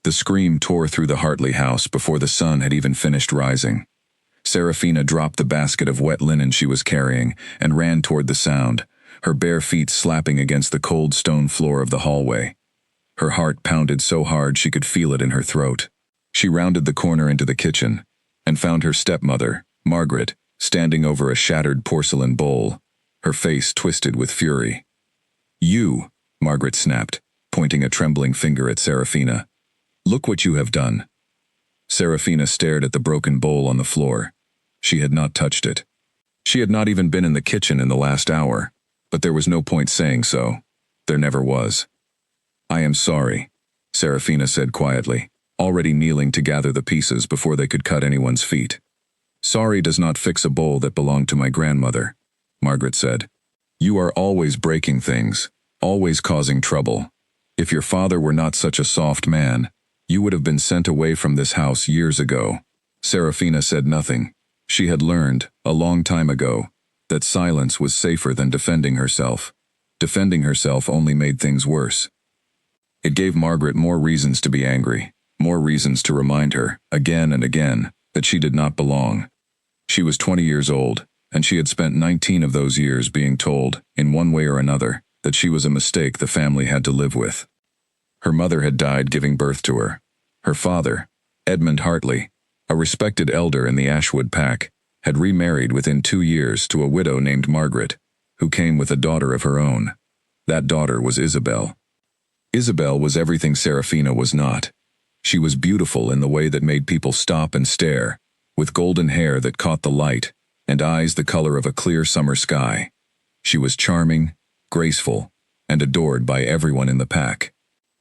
The scream tore through the Hartley house before the sun had even finished rising. Serafina dropped the basket of wet linen she was carrying and ran toward the sound, her bare feet slapping against the cold stone floor of the hallway. Her heart pounded so hard she could feel it in her throat. She rounded the corner into the kitchen and found her stepmother, Margaret, standing over a shattered porcelain bowl, her face twisted with fury. "You," Margaret snapped, pointing a trembling finger at Serafina. "Look what you have done." Serafina stared at the broken bowl on the floor. She had not touched it. She had not even been in the kitchen in the last hour, but there was no point saying so. There never was. "I am sorry," Serafina said quietly, already kneeling to gather the pieces before they could cut anyone's feet. "Sorry does not fix a bowl that belonged to my grandmother," Margaret said. "You are always breaking things, always causing trouble. If your father were not such a soft man, you would have been sent away from this house years ago." Serafina said nothing. She had learned, a long time ago, that silence was safer than defending herself. Defending herself only made things worse. It gave Margaret more reasons to be angry, more reasons to remind her, again and again, that she did not belong. She was 20 years old, and she had spent 19 of those years being told, in one way or another, that she was a mistake the family had to live with. Her mother had died giving birth to her. Her father, Edmund Hartley, a respected elder in the Ashwood pack, had remarried within 2 years to a widow named Margaret, who came with a daughter of her own. That daughter was Isabel. Isabel was everything Serafina was not. She was beautiful in the way that made people stop and stare, with golden hair that caught the light, and eyes the color of a clear summer sky. She was charming, graceful, and adored by everyone in the pack.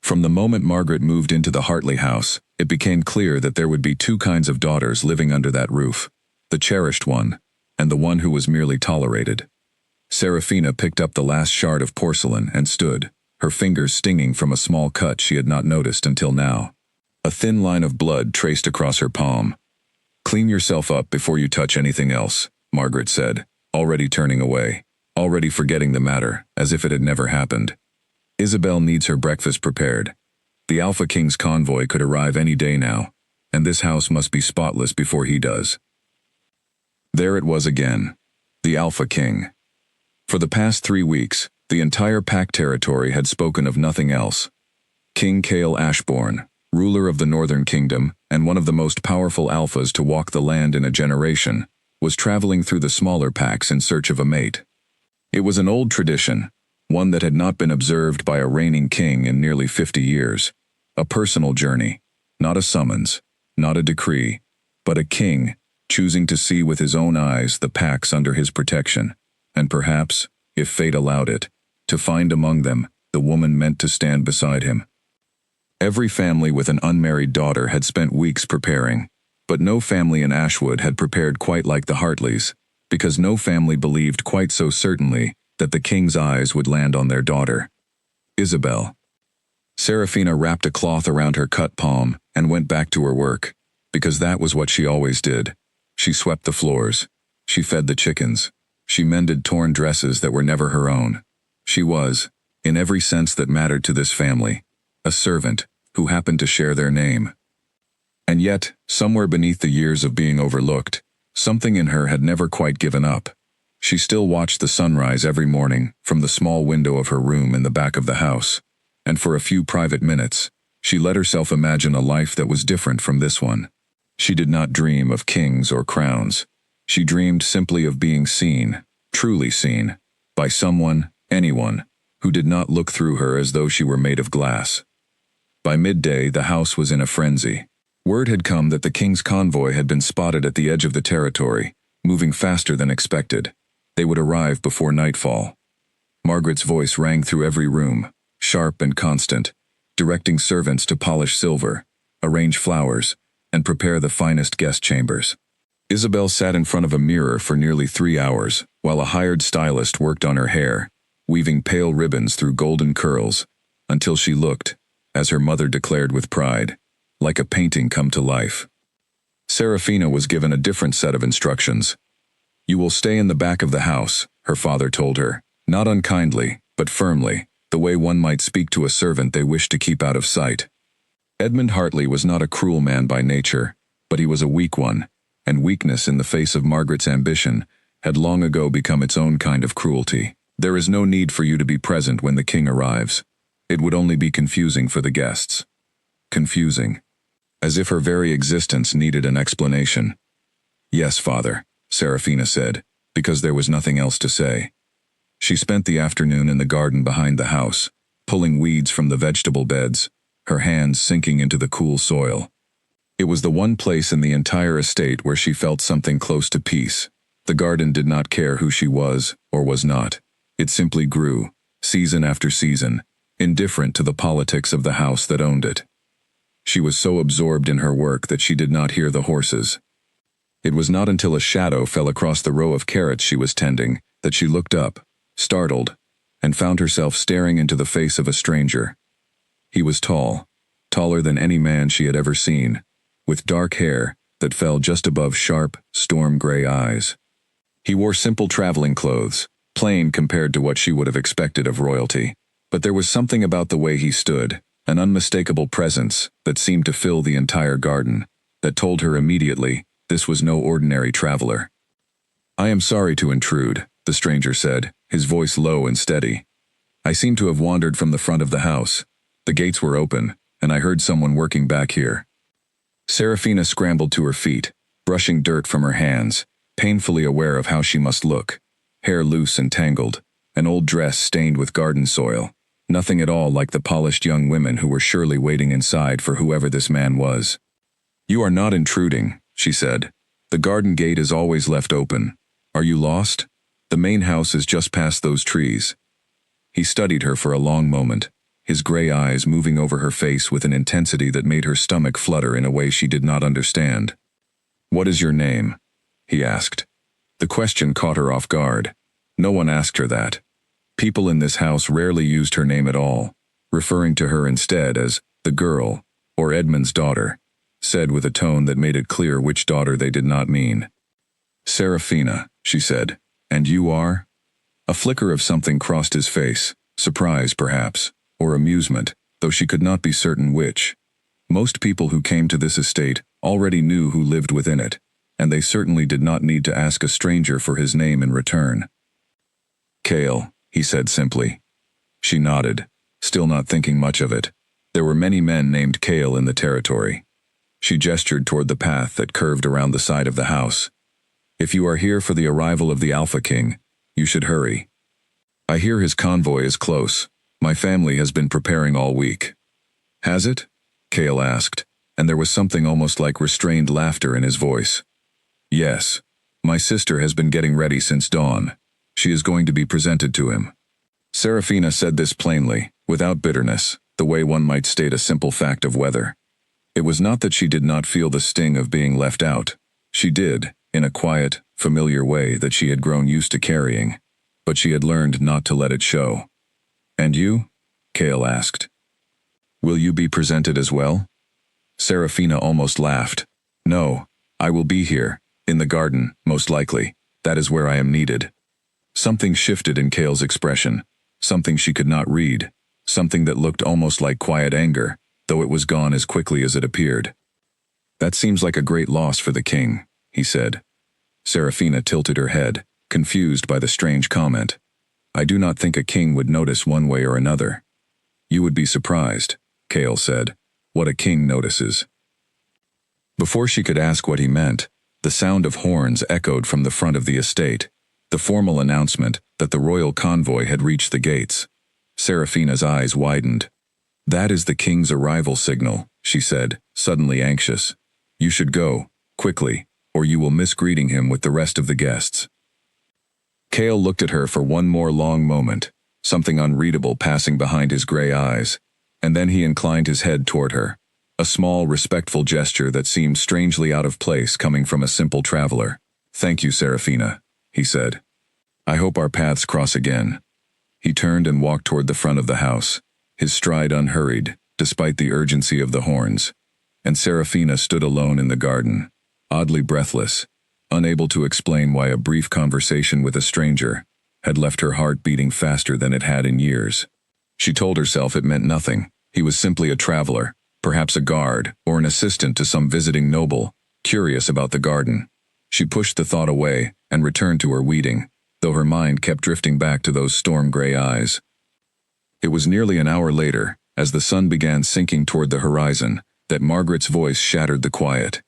From the moment Margaret moved into the Hartley house, it became clear that there would be 2 kinds of daughters living under that roof, the cherished one, and the one who was merely tolerated. Serafina picked up the last shard of porcelain and stood, her fingers stinging from a small cut she had not noticed until now. A thin line of blood traced across her palm. "Clean yourself up before you touch anything else," Margaret said, already turning away, already forgetting the matter, as if it had never happened. "Isabel needs her breakfast prepared. The Alpha King's convoy could arrive any day now, and this house must be spotless before he does." There it was again, the Alpha King. For the past 3 weeks, the entire pack territory had spoken of nothing else. King Cale Ashbourne, ruler of the Northern Kingdom and one of the most powerful alphas to walk the land in a generation, was traveling through the smaller packs in search of a mate. It was an old tradition, one that had not been observed by a reigning king in nearly 50 years. A personal journey, not a summons, not a decree, but a king choosing to see with his own eyes the packs under his protection, and perhaps, if fate allowed it, to find among them the woman meant to stand beside him. Every family with an unmarried daughter had spent weeks preparing, but no family in Ashwood had prepared quite like the Hartleys, because no family believed quite so certainly that the king's eyes would land on their daughter, Isabel. Serafina wrapped a cloth around her cut palm and went back to her work, because that was what she always did. She swept the floors. She fed the chickens. She mended torn dresses that were never her own. She was, in every sense that mattered to this family, a servant who happened to share their name. And yet, somewhere beneath the years of being overlooked, something in her had never quite given up. She still watched the sunrise every morning from the small window of her room in the back of the house, and for a few private minutes, she let herself imagine a life that was different from this one. She did not dream of kings or crowns. She dreamed simply of being seen, truly seen, by someone, anyone, who did not look through her as though she were made of glass. By midday, the house was in a frenzy. Word had come that the king's convoy had been spotted at the edge of the territory, moving faster than expected. They would arrive before nightfall. Margaret's voice rang through every room, sharp and constant, directing servants to polish silver, arrange flowers, and prepare the finest guest chambers. Isabel sat in front of a mirror for nearly 3 hours, while a hired stylist worked on her hair, weaving pale ribbons through golden curls, until she looked, as her mother declared with pride, like a painting come to life. Serafina was given a different set of instructions. "You will stay in the back of the house," her father told her, not unkindly, but firmly, the way one might speak to a servant they wish to keep out of sight. Edmund Hartley was not a cruel man by nature, but he was a weak one, and weakness in the face of Margaret's ambition had long ago become its own kind of cruelty. There is no need for you to be present when the king arrives. It would only be confusing for the guests. Confusing. As if her very existence needed an explanation. Yes, father, Serafina said, because there was nothing else to say. She spent the afternoon in the garden behind the house, pulling weeds from the vegetable beds, her hands sinking into the cool soil. It was the one place in the entire estate where she felt something close to peace. The garden did not care who she was or was not. It simply grew, season after season, indifferent to the politics of the house that owned it. She was so absorbed in her work that she did not hear the horses. It was not until a shadow fell across the row of carrots she was tending that she looked up, startled, and found herself staring into the face of a stranger. He was tall, taller than any man she had ever seen, with dark hair that fell just above sharp, storm-gray eyes. He wore simple traveling clothes, plain compared to what she would have expected of royalty, but there was something about the way he stood, an unmistakable presence that seemed to fill the entire garden, that told her immediately this was no ordinary traveler. "I am sorry to intrude," the stranger said, his voice low and steady. "I seem to have wandered from the front of the house. The gates were open, and I heard someone working back here." Serafina scrambled to her feet, brushing dirt from her hands, painfully aware of how she must look. Hair loose and tangled, an old dress stained with garden soil, nothing at all like the polished young women who were surely waiting inside for whoever this man was. "You are not intruding," she said. "The garden gate is always left open. Are you lost? The main house is just past those trees." He studied her for a long moment, his gray eyes moving over her face with an intensity that made her stomach flutter in a way she did not understand. "What is your name?" he asked. The question caught her off guard. No one asked her that. People in this house rarely used her name at all, referring to her instead as the girl or Edmund's daughter, said with a tone that made it clear which daughter they did not mean. "Serafina," she said. "And you are?" A flicker of something crossed his face, surprise perhaps, or amusement, though she could not be certain which. Most people who came to this estate already knew who lived within it, and they certainly did not need to ask a stranger for his name in return. "Cale," he said simply. She nodded, still not thinking much of it. There were many men named Cale in the territory. She gestured toward the path that curved around the side of the house. "If you are here for the arrival of the Alpha King, you should hurry. I hear his convoy is close. My family has been preparing all week." "Has it?" Cale asked, and there was something almost like restrained laughter in his voice. "Yes. My sister has been getting ready since dawn. She is going to be presented to him." Serafina said this plainly, without bitterness, the way one might state a simple fact of weather. It was not that she did not feel the sting of being left out. She did, in a quiet, familiar way that she had grown used to carrying, but she had learned not to let it show. "And you?" Cale asked. "Will you be presented as well?" Serafina almost laughed. "No, I will be here, in the garden, most likely. That is where I am needed." Something shifted in Cale's expression, something she could not read, something that looked almost like quiet anger, though it was gone as quickly as it appeared. "That seems like a great loss for the king," he said. Serafina tilted her head, confused by the strange comment. "I do not think a king would notice one way or another." "You would be surprised," Cale said, "what a king notices." Before she could ask what he meant, the sound of horns echoed from the front of the estate, the formal announcement that the royal convoy had reached the gates. Serafina's eyes widened. "That is the king's arrival signal," she said, suddenly anxious. "You should go, quickly, or you will miss greeting him with the rest of the guests." Cale looked at her for one more long moment, something unreadable passing behind his gray eyes, and then he inclined his head toward her, a small, respectful gesture that seemed strangely out of place coming from a simple traveler. "Thank you, Serafina," he said. "I hope our paths cross again." He turned and walked toward the front of the house, his stride unhurried, despite the urgency of the horns, and Serafina stood alone in the garden, oddly breathless, unable to explain why a brief conversation with a stranger had left her heart beating faster than it had in years. She told herself it meant nothing. He was simply a traveler, Perhaps a guard, or an assistant to some visiting noble, curious about the garden. She pushed the thought away and returned to her weeding, though her mind kept drifting back to those storm-gray eyes. It was nearly an hour later, as the sun began sinking toward the horizon, that Margaret's voice shattered the quiet.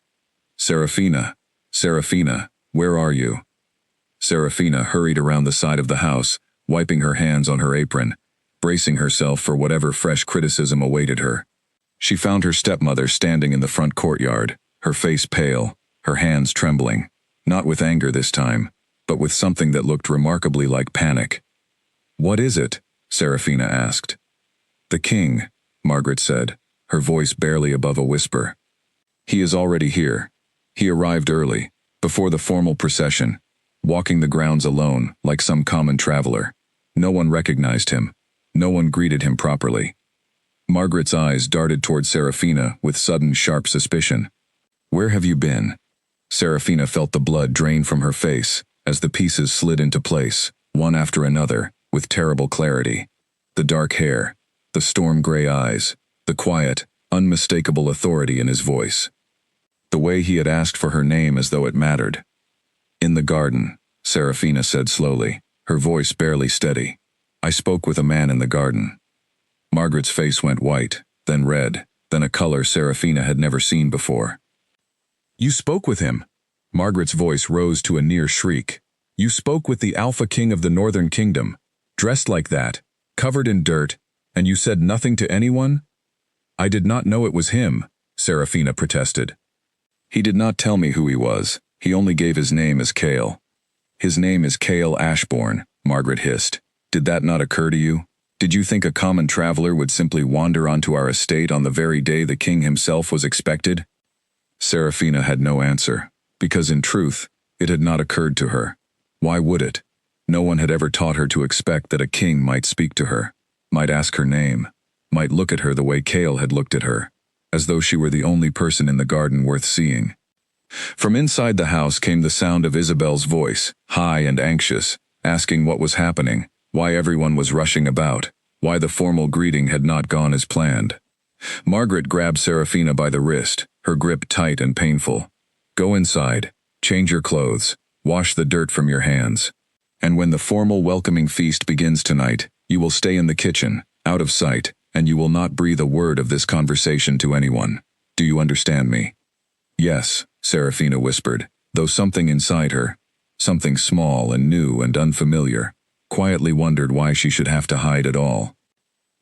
"Serafina, Serafina, where are you?" Serafina hurried around the side of the house, wiping her hands on her apron, bracing herself for whatever fresh criticism awaited her. She found her stepmother standing in the front courtyard, her face pale, her hands trembling, not with anger this time, but with something that looked remarkably like panic. "What is it?" Serafina asked. "The king," Margaret said, her voice barely above a whisper. "He is already here. He arrived early, before the formal procession, walking the grounds alone, like some common traveler. No one recognized him. No one greeted him properly." Margaret's eyes darted toward Serafina with sudden sharp suspicion. "Where have you been?" Serafina felt the blood drain from her face as the pieces slid into place, one after another, with terrible clarity. The dark hair, the storm-gray eyes, the quiet, unmistakable authority in his voice. The way he had asked for her name as though it mattered. "In the garden," Serafina said slowly, her voice barely steady. "I spoke with a man in the garden." Margaret's face went white, then red, then a color Serafina had never seen before. "You spoke with him?" Margaret's voice rose to a near shriek. "You spoke with the Alpha King of the Northern Kingdom, dressed like that, covered in dirt, and you said nothing to anyone?" "I did not know it was him," Serafina protested. "He did not tell me who he was. He only gave his name as Cale." "His name is Cale Ashbourne," Margaret hissed. "Did that not occur to you? Did you think a common traveler would simply wander onto our estate on the very day the king himself was expected?" Serafina had no answer, because in truth, it had not occurred to her. Why would it? No one had ever taught her to expect that a king might speak to her, might ask her name, might look at her the way Cale had looked at her, as though she were the only person in the garden worth seeing. From inside the house came the sound of Isabel's voice, high and anxious, asking what was happening, why everyone was rushing about, why the formal greeting had not gone as planned. Margaret grabbed Serafina by the wrist, her grip tight and painful. "Go inside, change your clothes, wash the dirt from your hands. And when the formal welcoming feast begins tonight, you will stay in the kitchen, out of sight, and you will not breathe a word of this conversation to anyone. Do you understand me?" "Yes," Serafina whispered, though something inside her, something small and new and unfamiliar, quietly wondered why she should have to hide at all.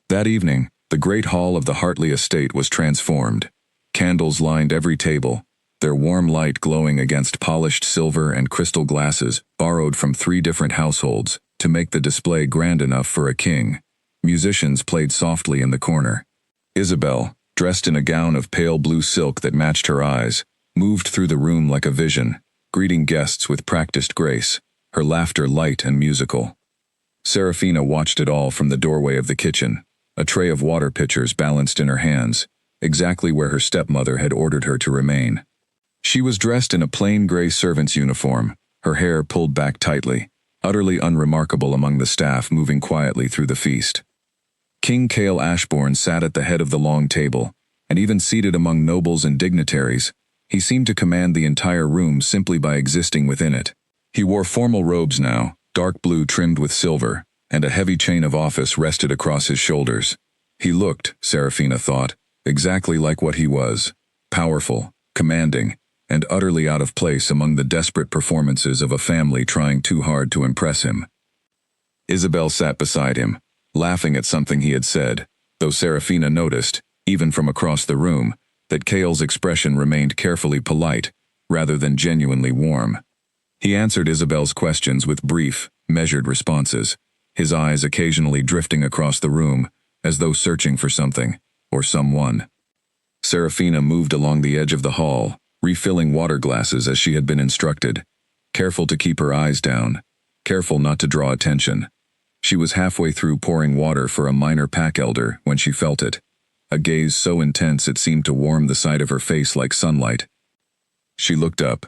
That evening, the great hall of the Hartley estate was transformed. Candles lined every table, their warm light glowing against polished silver and crystal glasses borrowed from 3 different households to make the display grand enough for a king. Musicians played softly in the corner. Isabel, dressed in a gown of pale blue silk that matched her eyes, moved through the room like a vision, greeting guests with practiced grace, her laughter light and musical. Serafina watched it all from the doorway of the kitchen, a tray of water pitchers balanced in her hands, exactly where her stepmother had ordered her to remain. She was dressed in a plain gray servant's uniform, her hair pulled back tightly, utterly unremarkable among the staff moving quietly through the feast. King Cale Ashbourne sat at the head of the long table, and even seated among nobles and dignitaries, he seemed to command the entire room simply by existing within it. He wore formal robes now, dark blue trimmed with silver, and a heavy chain of office rested across his shoulders. He looked, Serafina thought, exactly like what he was, powerful, commanding, and utterly out of place among the desperate performances of a family trying too hard to impress him. Isabel sat beside him, laughing at something he had said, though Serafina noticed, even from across the room, that Cale's expression remained carefully polite, rather than genuinely warm. He answered Isabel's questions with brief, measured responses, his eyes occasionally drifting across the room, as though searching for something, or someone. Serafina moved along the edge of the hall, refilling water glasses as she had been instructed, careful to keep her eyes down, careful not to draw attention. She was halfway through pouring water for a minor pack elder when she felt it, a gaze so intense it seemed to warm the side of her face like sunlight. She looked up,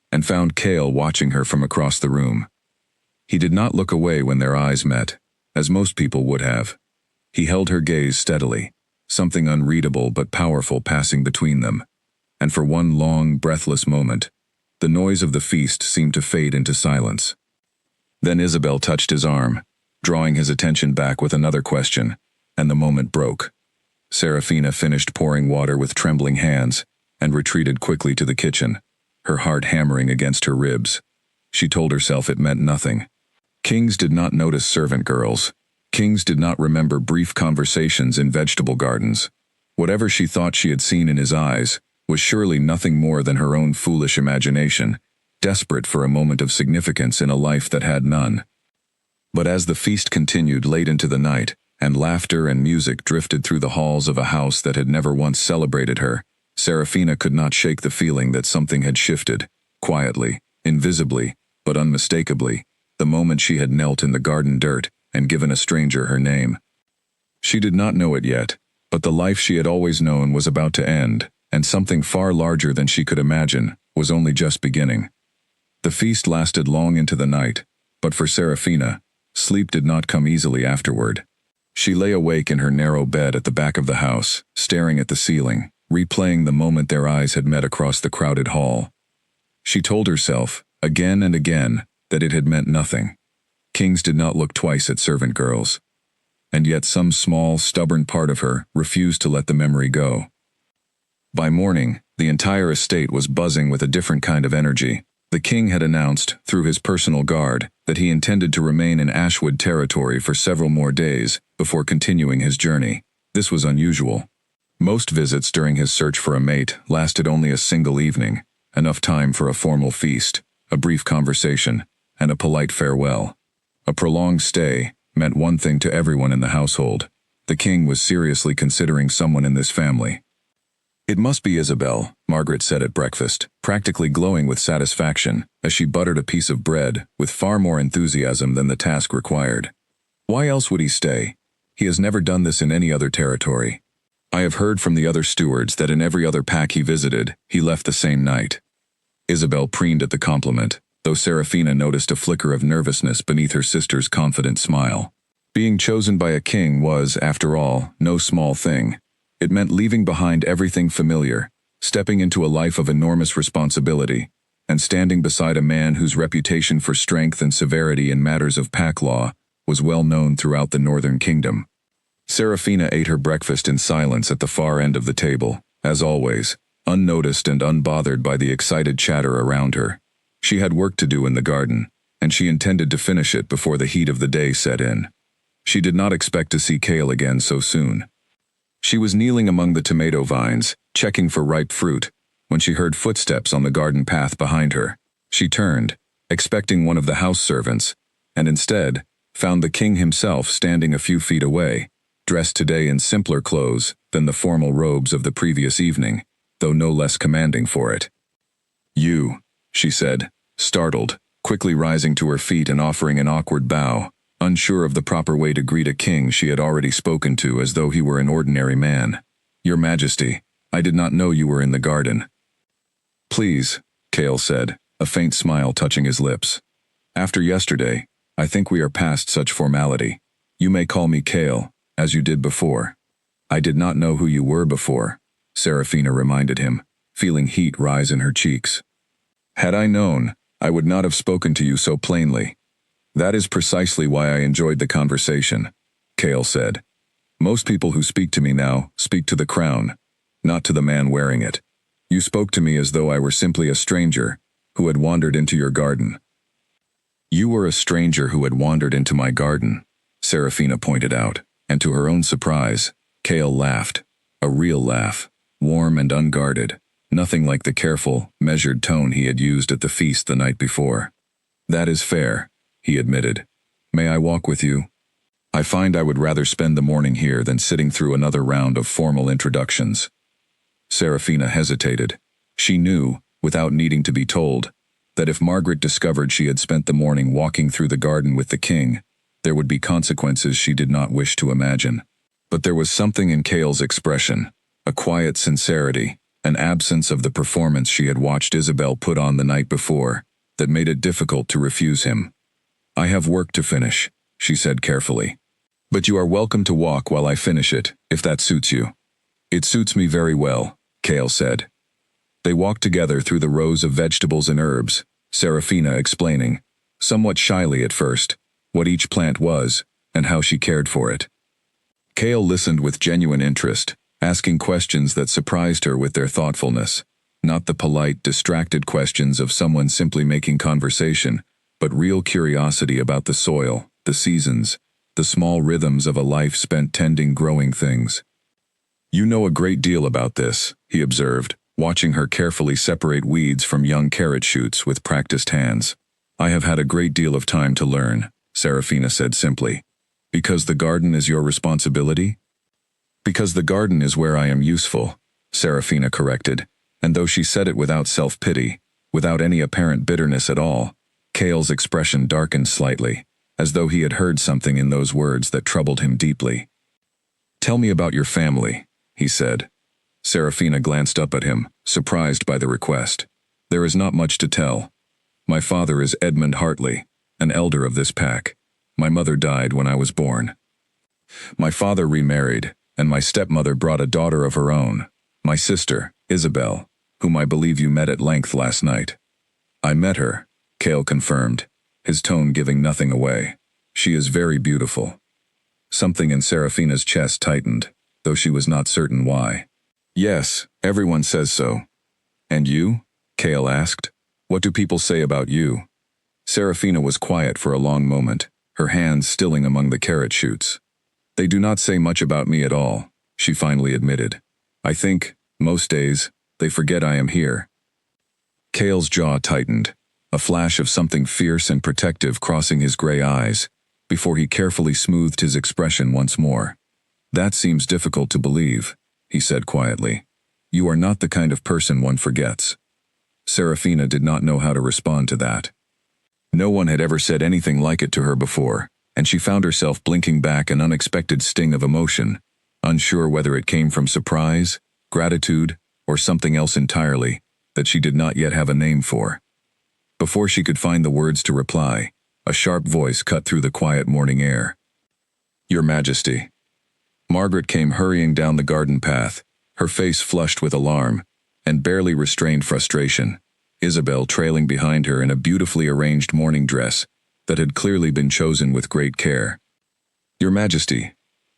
and found Cale watching her from across the room. He did not look away when their eyes met, as most people would have. He held her gaze steadily, something unreadable but powerful passing between them. And for one long, breathless moment, the noise of the feast seemed to fade into silence. Then Isabel touched his arm, drawing his attention back with another question, and the moment broke. Serafina finished pouring water with trembling hands and retreated quickly to the kitchen, her heart hammering against her ribs. She told herself it meant nothing. Kings did not notice servant girls. Kings did not remember brief conversations in vegetable gardens. Whatever she thought she had seen in his eyes was surely nothing more than her own foolish imagination, desperate for a moment of significance in a life that had none. But as the feast continued late into the night, and laughter and music drifted through the halls of a house that had never once celebrated her, Serafina could not shake the feeling that something had shifted, quietly, invisibly, but unmistakably, the moment she had knelt in the garden dirt and given a stranger her name. She did not know it yet, but the life she had always known was about to end, and something far larger than she could imagine was only just beginning. The feast lasted long into the night, but for Serafina, sleep did not come easily afterward. She lay awake in her narrow bed at the back of the house, staring at the ceiling, replaying the moment their eyes had met across the crowded hall. She told herself, again and again, that it had meant nothing. Kings did not look twice at servant girls. And yet some small, stubborn part of her refused to let the memory go. By morning, the entire estate was buzzing with a different kind of energy. The king had announced, through his personal guard, that he intended to remain in Ashwood territory for several more days before continuing his journey. This was unusual. Most visits during his search for a mate lasted only a single evening, enough time for a formal feast, a brief conversation, and a polite farewell. A prolonged stay meant one thing to everyone in the household. The king was seriously considering someone in this family. "It must be Isabel," Margaret said at breakfast, practically glowing with satisfaction as she buttered a piece of bread with far more enthusiasm than the task required. "Why else would he stay? He has never done this in any other territory. I have heard from the other stewards that in every other pack he visited, he left the same night." Isabel preened at the compliment, though Serafina noticed a flicker of nervousness beneath her sister's confident smile. Being chosen by a king was, after all, no small thing. It meant leaving behind everything familiar, stepping into a life of enormous responsibility, and standing beside a man whose reputation for strength and severity in matters of pack law was well known throughout the northern kingdom. Serafina ate her breakfast in silence at the far end of the table, as always, unnoticed and unbothered by the excited chatter around her. She had work to do in the garden, and she intended to finish it before the heat of the day set in. She did not expect to see Cale again so soon. She was kneeling among the tomato vines, checking for ripe fruit, when she heard footsteps on the garden path behind her. She turned, expecting one of the house servants, and instead found the king himself standing a few feet away, dressed today in simpler clothes than the formal robes of the previous evening, though no less commanding for it. "You," she said, startled, quickly rising to her feet and offering an awkward bow, unsure of the proper way to greet a king she had already spoken to as though he were an ordinary man. "Your Majesty, I did not know you were in the garden." "Please," Cale said, a faint smile touching his lips. "After yesterday, I think we are past such formality. You may call me Cale, as you did before." "I did not know who you were before," Serafina reminded him, feeling heat rise in her cheeks. "Had I known, I would not have spoken to you so plainly. That is precisely why I enjoyed the conversation," Cale said. "Most people who speak to me now speak to the crown, not to the man wearing it. You spoke to me as though I were simply a stranger who had wandered into your garden." "You were a stranger who had wandered into my garden," Serafina pointed out, and to her own surprise, Cale laughed. A real laugh, warm and unguarded, nothing like the careful, measured tone he had used at the feast the night before. "That is fair," he admitted. "May I walk with you? I find I would rather spend the morning here than sitting through another round of formal introductions." Serafina hesitated. She knew, without needing to be told, that if Margaret discovered she had spent the morning walking through the garden with the king, there would be consequences she did not wish to imagine. But there was something in Cale's expression, a quiet sincerity, an absence of the performance she had watched Isabel put on the night before, that made it difficult to refuse him. "I have work to finish," she said carefully. "But you are welcome to walk while I finish it, if that suits you." It suits me very well, Kale said. They walked together through the rows of vegetables and herbs, Serafina explaining, somewhat shyly at first, what each plant was and how she cared for it. Kale listened with genuine interest, asking questions that surprised her with their thoughtfulness, not the polite, distracted questions of someone simply making conversation, but real curiosity about the soil, the seasons, the small rhythms of a life spent tending growing things. You know a great deal about this, he observed, watching her carefully separate weeds from young carrot shoots with practiced hands. I have had a great deal of time to learn, Serafina said simply. Because the garden is your responsibility? Because the garden is where I am useful, Serafina corrected, and though she said it without self-pity, without any apparent bitterness at all, Kale's expression darkened slightly, as though he had heard something in those words that troubled him deeply. Tell me about your family, he said. Serafina glanced up at him, surprised by the request. There is not much to tell. My father is Edmund Hartley, an elder of this pack. My mother died when I was born. My father remarried, and my stepmother brought a daughter of her own, my sister, Isabel, whom I believe you met at length last night. I met her, Kale confirmed, his tone giving nothing away. She is very beautiful. Something in Serafina's chest tightened, though she was not certain why. Yes, everyone says so. And you? Kale asked. What do people say about you? Serafina was quiet for a long moment, her hands stilling among the carrot shoots. They do not say much about me at all, she finally admitted. I think, most days, they forget I am here. Kale's jaw tightened, a flash of something fierce and protective crossing his gray eyes, before he carefully smoothed his expression once more. That seems difficult to believe, he said quietly. You are not the kind of person one forgets. Serafina did not know how to respond to that. No one had ever said anything like it to her before, and she found herself blinking back an unexpected sting of emotion, unsure whether it came from surprise, gratitude, or something else entirely, that she did not yet have a name for. Before she could find the words to reply, a sharp voice cut through the quiet morning air. Your Majesty. Margaret came hurrying down the garden path, her face flushed with alarm, and barely restrained frustration, Isabel trailing behind her in a beautifully arranged morning dress that had clearly been chosen with great care. Your Majesty,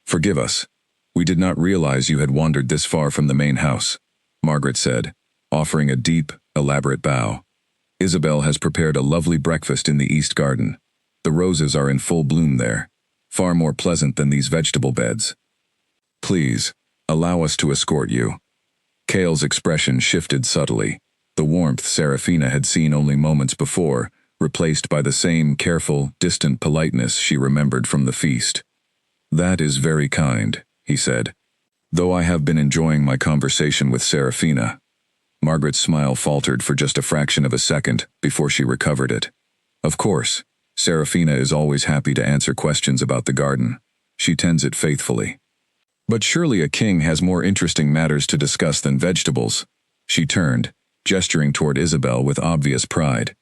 forgive us. We did not realize you had wandered this far from the main house, Margaret said, offering a deep, elaborate bow. Isabel has prepared a lovely breakfast in the East Garden. The roses are in full bloom there, far more pleasant than these vegetable beds. Please, allow us to escort you. Kale's expression shifted subtly, the warmth Serafina had seen only moments before, replaced by the same careful, distant politeness she remembered from the feast. That is very kind, he said. Though I have been enjoying my conversation with Serafina. Margaret's smile faltered for just a fraction of a second before she recovered it. Of course, Serafina is always happy to answer questions about the garden. She tends it faithfully. But surely a king has more interesting matters to discuss than vegetables. She turned, gesturing toward Isabel with obvious pride.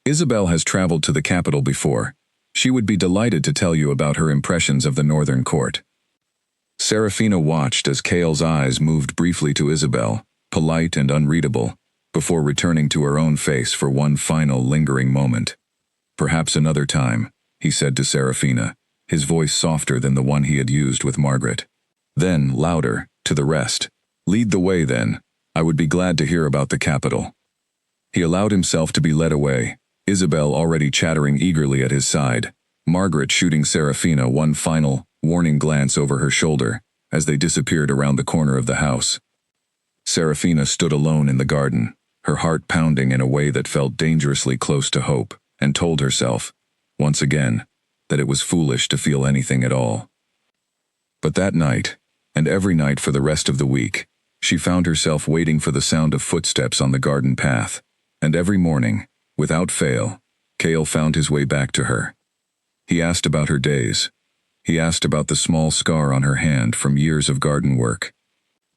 Isabel has traveled to the capital before. She would be delighted to tell you about her impressions of the northern court. Serafina watched as Kale's eyes moved briefly to Isabel, polite and unreadable, before returning to her own face for one final lingering moment. Perhaps another time, he said to Serafina, his voice softer than the one he had used with Margaret. Then, louder, to the rest. Lead the way, then. I would be glad to hear about the capital. He allowed himself to be led away, Isabel already chattering eagerly at his side, Margaret shooting Serafina one final, warning glance over her shoulder as they disappeared around the corner of the house. Serafina stood alone in the garden, her heart pounding in a way that felt dangerously close to hope, and told herself, once again, that it was foolish to feel anything at all. But that night, and every night for the rest of the week, she found herself waiting for the sound of footsteps on the garden path, and every morning, without fail, Kale found his way back to her. He asked about her days. He asked about the small scar on her hand from years of garden work.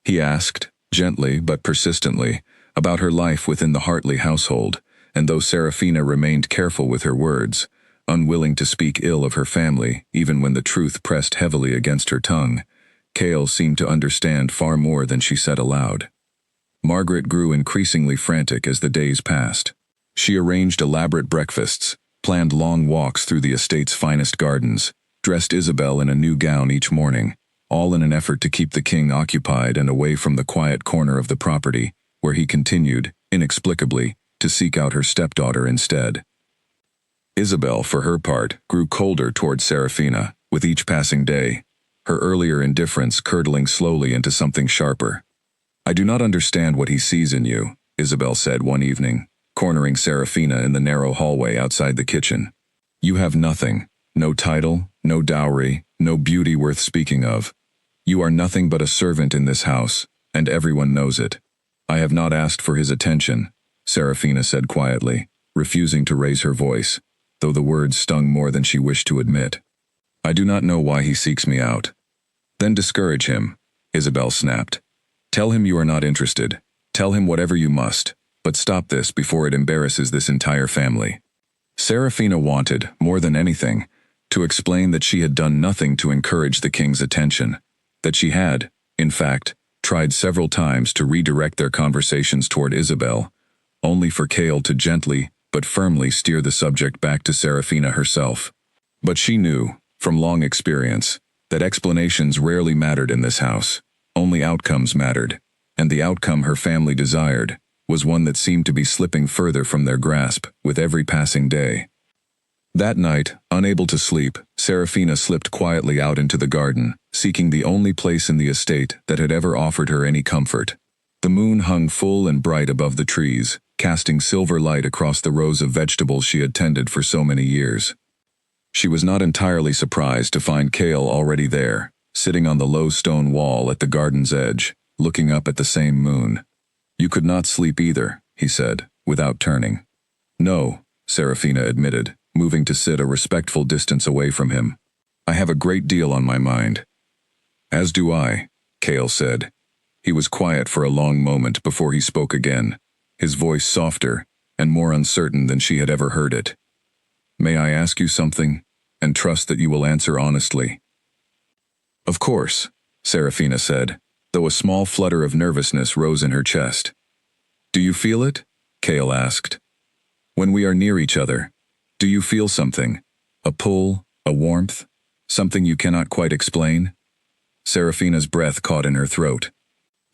He asked, gently but persistently, about her life within the Hartley household, and though Serafina remained careful with her words, unwilling to speak ill of her family even when the truth pressed heavily against her tongue, Cale seemed to understand far more than she said aloud. Margaret grew increasingly frantic as the days passed. She arranged elaborate breakfasts, planned long walks through the estate's finest gardens, dressed Isabel in a new gown each morning, all in an effort to keep the king occupied and away from the quiet corner of the property, where he continued, inexplicably, to seek out her stepdaughter instead. Isabel, for her part, grew colder toward Serafina, with each passing day, her earlier indifference curdling slowly into something sharper. "I do not understand what he sees in you," Isabel said one evening, cornering Serafina in the narrow hallway outside the kitchen. "You have nothing, no title, no dowry, no beauty worth speaking of. You are nothing but a servant in this house, and everyone knows it." "I have not asked for his attention," Serafina said quietly, refusing to raise her voice, though the words stung more than she wished to admit. "I do not know why he seeks me out." "Then discourage him," Isabel snapped. "Tell him you are not interested. Tell him whatever you must, but stop this before it embarrasses this entire family." Serafina wanted, more than anything, to explain that she had done nothing to encourage the king's attention, that she had, in fact, tried several times to redirect their conversations toward Isabel, only for Cale to gently but firmly steer the subject back to Serafina herself. But she knew, from long experience, that explanations rarely mattered in this house. Only outcomes mattered, and the outcome her family desired was one that seemed to be slipping further from their grasp with every passing day. That night, unable to sleep, Serafina slipped quietly out into the garden, seeking the only place in the estate that had ever offered her any comfort. The moon hung full and bright above the trees, casting silver light across the rows of vegetables she had tended for so many years. She was not entirely surprised to find Cale already there, sitting on the low stone wall at the garden's edge, looking up at the same moon. "You could not sleep either," he said, without turning. "No," Serafina admitted, moving to sit a respectful distance away from him. "I have a great deal on my mind." "As do I," Cale said. He was quiet for a long moment before he spoke again, his voice softer and more uncertain than she had ever heard it. "May I ask you something, and trust that you will answer honestly?" "Of course," Serafina said, though a small flutter of nervousness rose in her chest. "Do you feel it?" Cale asked. "When we are near each other, do you feel something? A pull, a warmth, something you cannot quite explain?" Serafina's breath caught in her throat.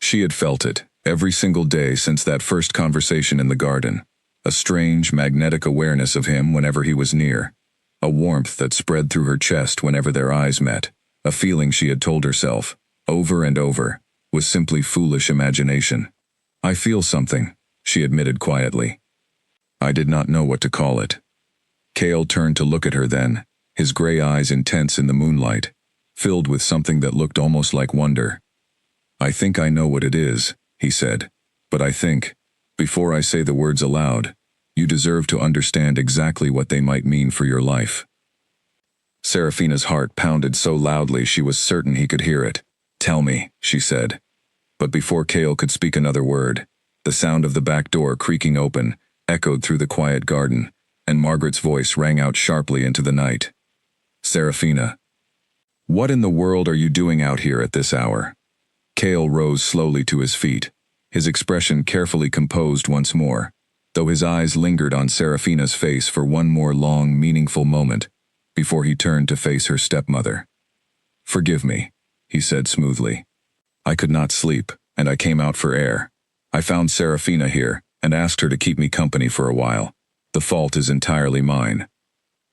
She had felt it, every single day since that first conversation in the garden, a strange, magnetic awareness of him whenever he was near, a warmth that spread through her chest whenever their eyes met, a feeling she had told herself, over and over, was simply foolish imagination. "I feel something," she admitted quietly. "I did not know what to call it." Cale turned to look at her then, his gray eyes intense in the moonlight, filled with something that looked almost like wonder. "I think I know what it is," he said, "but I think, before I say the words aloud, you deserve to understand exactly what they might mean for your life." Serafina's heart pounded so loudly she was certain he could hear it. "Tell me," she said. But before Cale could speak another word, the sound of the back door creaking open echoed through the quiet garden, and Margaret's voice rang out sharply into the night. "Serafina, what in the world are you doing out here at this hour?" Cale rose slowly to his feet, his expression carefully composed once more, though his eyes lingered on Serafina's face for one more long, meaningful moment, before he turned to face her stepmother. "Forgive me," he said smoothly. "I could not sleep, and I came out for air. I found Serafina here, and asked her to keep me company for a while. The fault is entirely mine."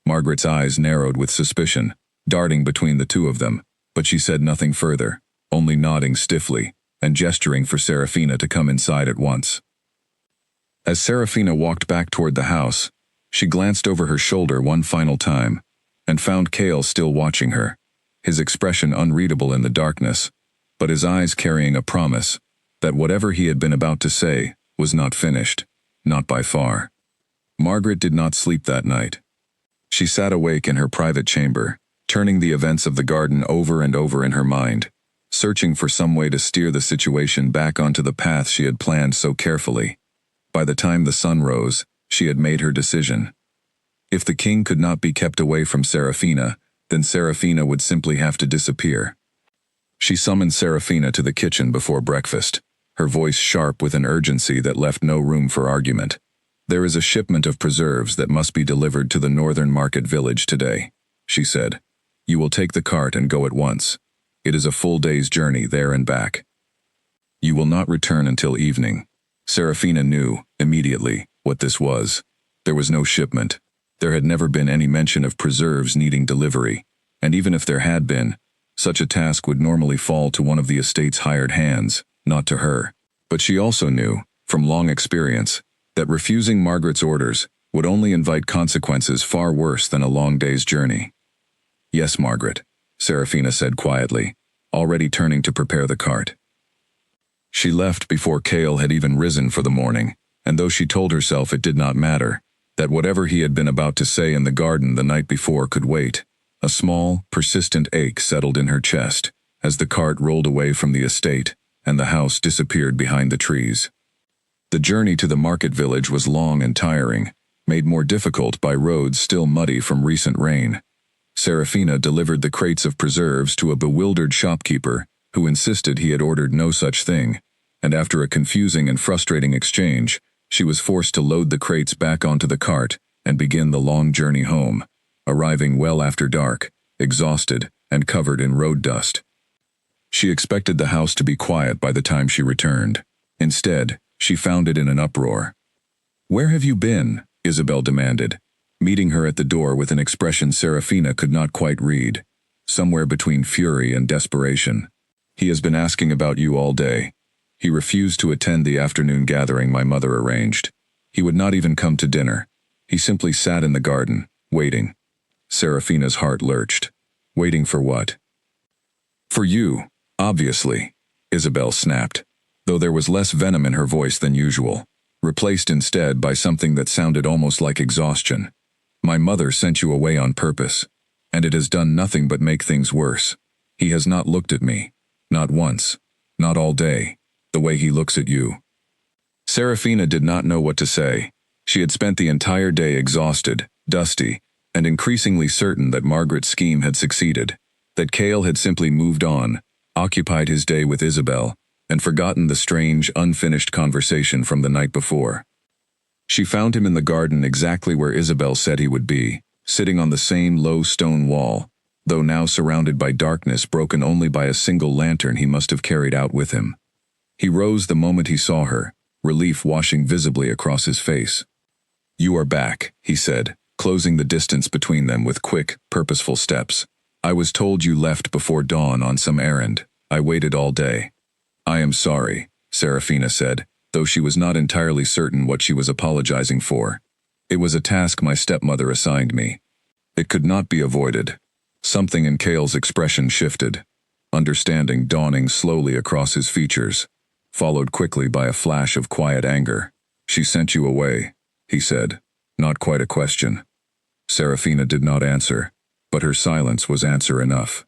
Margaret's eyes narrowed with suspicion, darting between the two of them, but she said nothing further, only nodding stiffly, and gesturing for Serafina to come inside at once. As Serafina walked back toward the house, she glanced over her shoulder one final time, and found Cale still watching her, his expression unreadable in the darkness, but his eyes carrying a promise that whatever he had been about to say was not finished, not by far. Margaret did not sleep that night. She sat awake in her private chamber, turning the events of the garden over and over in her mind, searching for some way to steer the situation back onto the path she had planned so carefully. By the time the sun rose, she had made her decision. If the king could not be kept away from Serafina, then Serafina would simply have to disappear. She summoned Serafina to the kitchen before breakfast, her voice sharp with an urgency that left no room for argument. "There is a shipment of preserves that must be delivered to the northern market village today," she said. "You will take the cart and go at once. It is a full day's journey there and back. You will not return until evening." Serafina knew, immediately, what this was. There was no shipment. There had never been any mention of preserves needing delivery, and even if there had been, such a task would normally fall to one of the estate's hired hands, not to her. But she also knew, from long experience, that refusing Margaret's orders would only invite consequences far worse than a long day's journey. "Yes, Margaret," Serafina said quietly, already turning to prepare the cart. She left before Cale had even risen for the morning, and though she told herself it did not matter, that whatever he had been about to say in the garden the night before could wait, a small, persistent ache settled in her chest as the cart rolled away from the estate and the house disappeared behind the trees. The journey to the market village was long and tiring, made more difficult by roads still muddy from recent rain. Serafina delivered the crates of preserves to a bewildered shopkeeper who insisted he had ordered no such thing, and after a confusing and frustrating exchange, she was forced to load the crates back onto the cart and begin the long journey home, arriving well after dark, exhausted and covered in road dust. She expected the house to be quiet by the time she returned. Instead, she found it in an uproar. "Where have you been?" Isabel demanded, meeting her at the door with an expression Serafina could not quite read, somewhere between fury and desperation. "He has been asking about you all day. He refused to attend the afternoon gathering my mother arranged. He would not even come to dinner. He simply sat in the garden, waiting." Serafina's heart lurched. "Waiting for what?" "For you, obviously," Isabel snapped, though there was less venom in her voice than usual, replaced instead by something that sounded almost like exhaustion. "My mother sent you away on purpose, and it has done nothing but make things worse. He has not looked at me. Not once. Not all day. The way he looks at you." Serafina did not know what to say. She had spent the entire day exhausted, dusty, and increasingly certain that Margaret's scheme had succeeded, that Cale had simply moved on, occupied his day with Isabel, and forgotten the strange, unfinished conversation from the night before. She found him in the garden exactly where Isabel said he would be, sitting on the same low stone wall, though now surrounded by darkness broken only by a single lantern he must have carried out with him. He rose the moment he saw her, relief washing visibly across his face. "You are back," he said, closing the distance between them with quick, purposeful steps. "I was told you left before dawn on some errand. I waited all day." "I am sorry," Serafina said, though she was not entirely certain what she was apologizing for. "It was a task my stepmother assigned me. It could not be avoided." Something in Cale's expression shifted, understanding dawning slowly across his features, followed quickly by a flash of quiet anger. "She sent you away," he said, not quite a question. Serafina did not answer, but her silence was answer enough.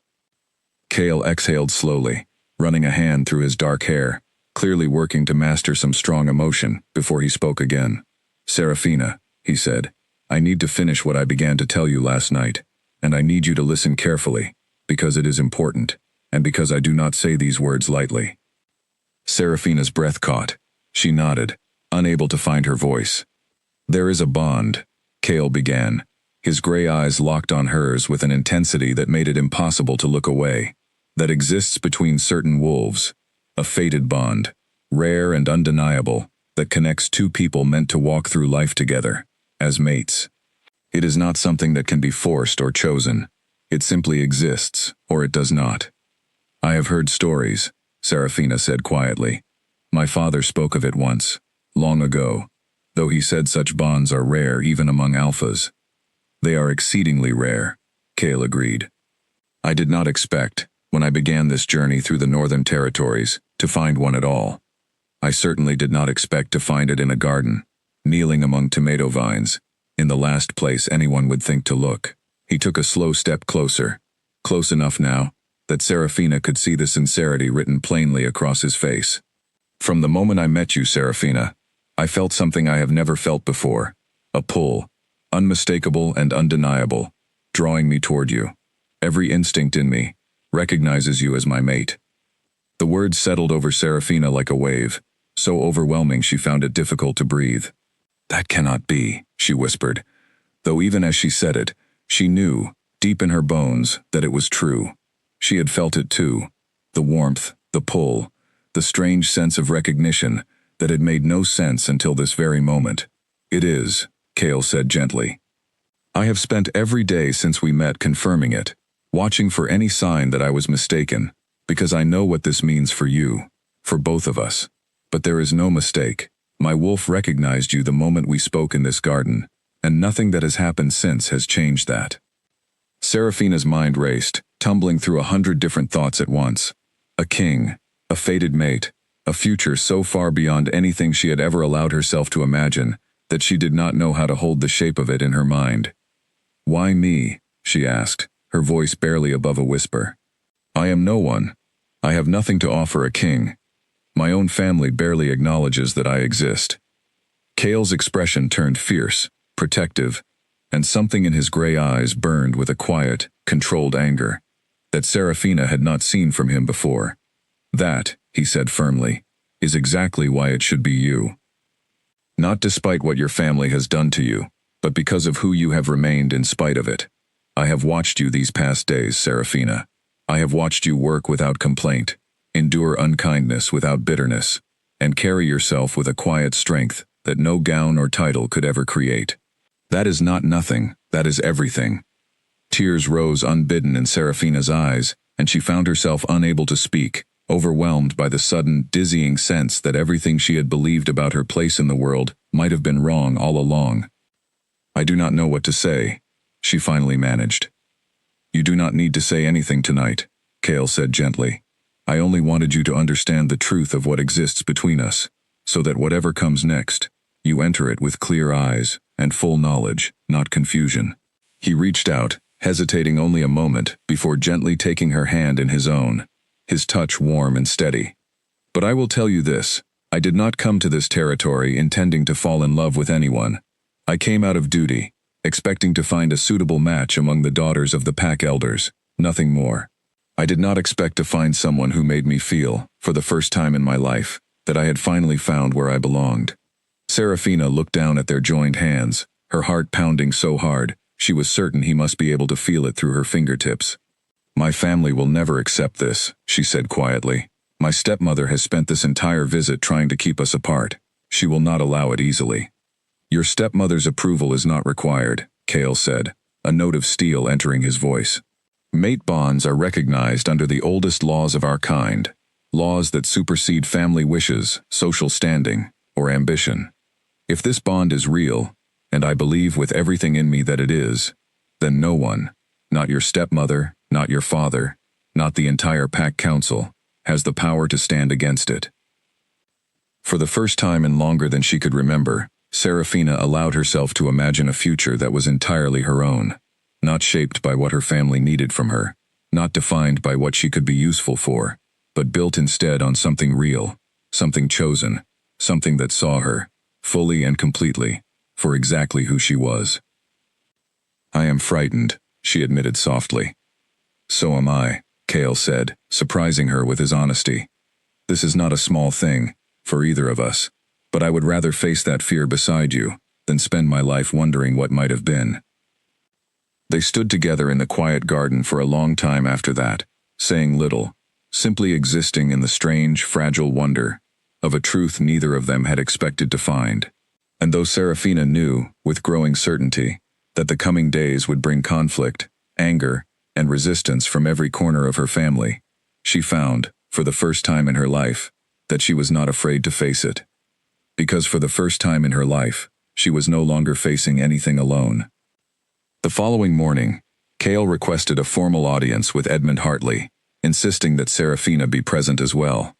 Cale exhaled slowly, running a hand through his dark hair, clearly working to master some strong emotion before he spoke again. "Serafina," he said, "I need to finish what I began to tell you last night, and I need you to listen carefully, because it is important, and because I do not say these words lightly." Serafina's breath caught. She nodded, unable to find her voice. "There is a bond," Cale began, his gray eyes locked on hers with an intensity that made it impossible to look away, "that exists between certain wolves, a fated bond, rare and undeniable, that connects two people meant to walk through life together, as mates. It is not something that can be forced or chosen. It simply exists, or it does not." "I have heard stories," Serafina said quietly. "My father spoke of it once, long ago, though he said such bonds are rare even among alphas." "They are exceedingly rare," Cale agreed. "I did not expect, when I began this journey through the Northern Territories, to find one at all. I certainly did not expect to find it in a garden, kneeling among tomato vines, in the last place anyone would think to look." He took a slow step closer, close enough now that Serafina could see the sincerity written plainly across his face. "From the moment I met you, Serafina, I felt something I have never felt before, a pull, unmistakable and undeniable, drawing me toward you. Every instinct in me recognizes you as my mate. The words settled over Serafina like a wave, so overwhelming she found it difficult to breathe. "That cannot be," she whispered, though even as she said it, she knew, deep in her bones, that it was true. She had felt it too, the warmth, the pull, the strange sense of recognition that had made no sense until this very moment. "It is," Cale said gently. "I have spent every day since we met confirming it, watching for any sign that I was mistaken, because I know what this means for you, for both of us. But there is no mistake. My wolf recognized you the moment we spoke in this garden, and nothing that has happened since has changed that." Serafina's mind raced, tumbling through 100 different thoughts at once. A king, a fated mate, a future so far beyond anything she had ever allowed herself to imagine that she did not know how to hold the shape of it in her mind. "Why me?" she asked, her voice barely above a whisper. "I am no one. I have nothing to offer a king. My own family barely acknowledges that I exist." Cale's expression turned fierce, protective, and something in his gray eyes burned with a quiet, controlled anger that Serafina had not seen from him before. "That," he said firmly, "is exactly why it should be you. Not despite what your family has done to you, but because of who you have remained in spite of it. I have watched you these past days, Serafina. I have watched you work without complaint, endure unkindness without bitterness, and carry yourself with a quiet strength that no gown or title could ever create. That is not nothing, that is everything." Tears rose unbidden in Serafina's eyes, and she found herself unable to speak, overwhelmed by the sudden, dizzying sense that everything she had believed about her place in the world might have been wrong all along. "I do not know what to say," she finally managed. "You do not need to say anything tonight," Cale said gently. "I only wanted you to understand the truth of what exists between us, so that whatever comes next, you enter it with clear eyes and full knowledge, not confusion." He reached out, hesitating only a moment before gently taking her hand in his own, his touch warm and steady. "But I will tell you this, I did not come to this territory intending to fall in love with anyone. I came out of duty, expecting to find a suitable match among the daughters of the pack elders, nothing more. I did not expect to find someone who made me feel, for the first time in my life, that I had finally found where I belonged." Serafina looked down at their joined hands, her heart pounding so hard, she was certain he must be able to feel it through her fingertips. "My family will never accept this," she said quietly. "My stepmother has spent this entire visit trying to keep us apart. She will not allow it easily." "Your stepmother's approval is not required," Cale said, a note of steel entering his voice. "Mate bonds are recognized under the oldest laws of our kind, laws that supersede family wishes, social standing, or ambition. If this bond is real, and I believe with everything in me that it is, then no one, not your stepmother, not your father, not the entire pack council, has the power to stand against it." For the first time in longer than she could remember, Serafina allowed herself to imagine a future that was entirely her own, not shaped by what her family needed from her, not defined by what she could be useful for, but built instead on something real, something chosen, something that saw her, fully and completely, for exactly who she was. "I am frightened," she admitted softly. "So am I," Cale said, surprising her with his honesty. "This is not a small thing, for either of us, but I would rather face that fear beside you than spend my life wondering what might have been." They stood together in the quiet garden for a long time after that, saying little, simply existing in the strange, fragile wonder of a truth neither of them had expected to find. And though Serafina knew, with growing certainty, that the coming days would bring conflict, anger, and resistance from every corner of her family, she found, for the first time in her life, that she was not afraid to face it. Because for the first time in her life, she was no longer facing anything alone. The following morning, Cale requested a formal audience with Edmund Hartley, insisting that Serafina be present as well.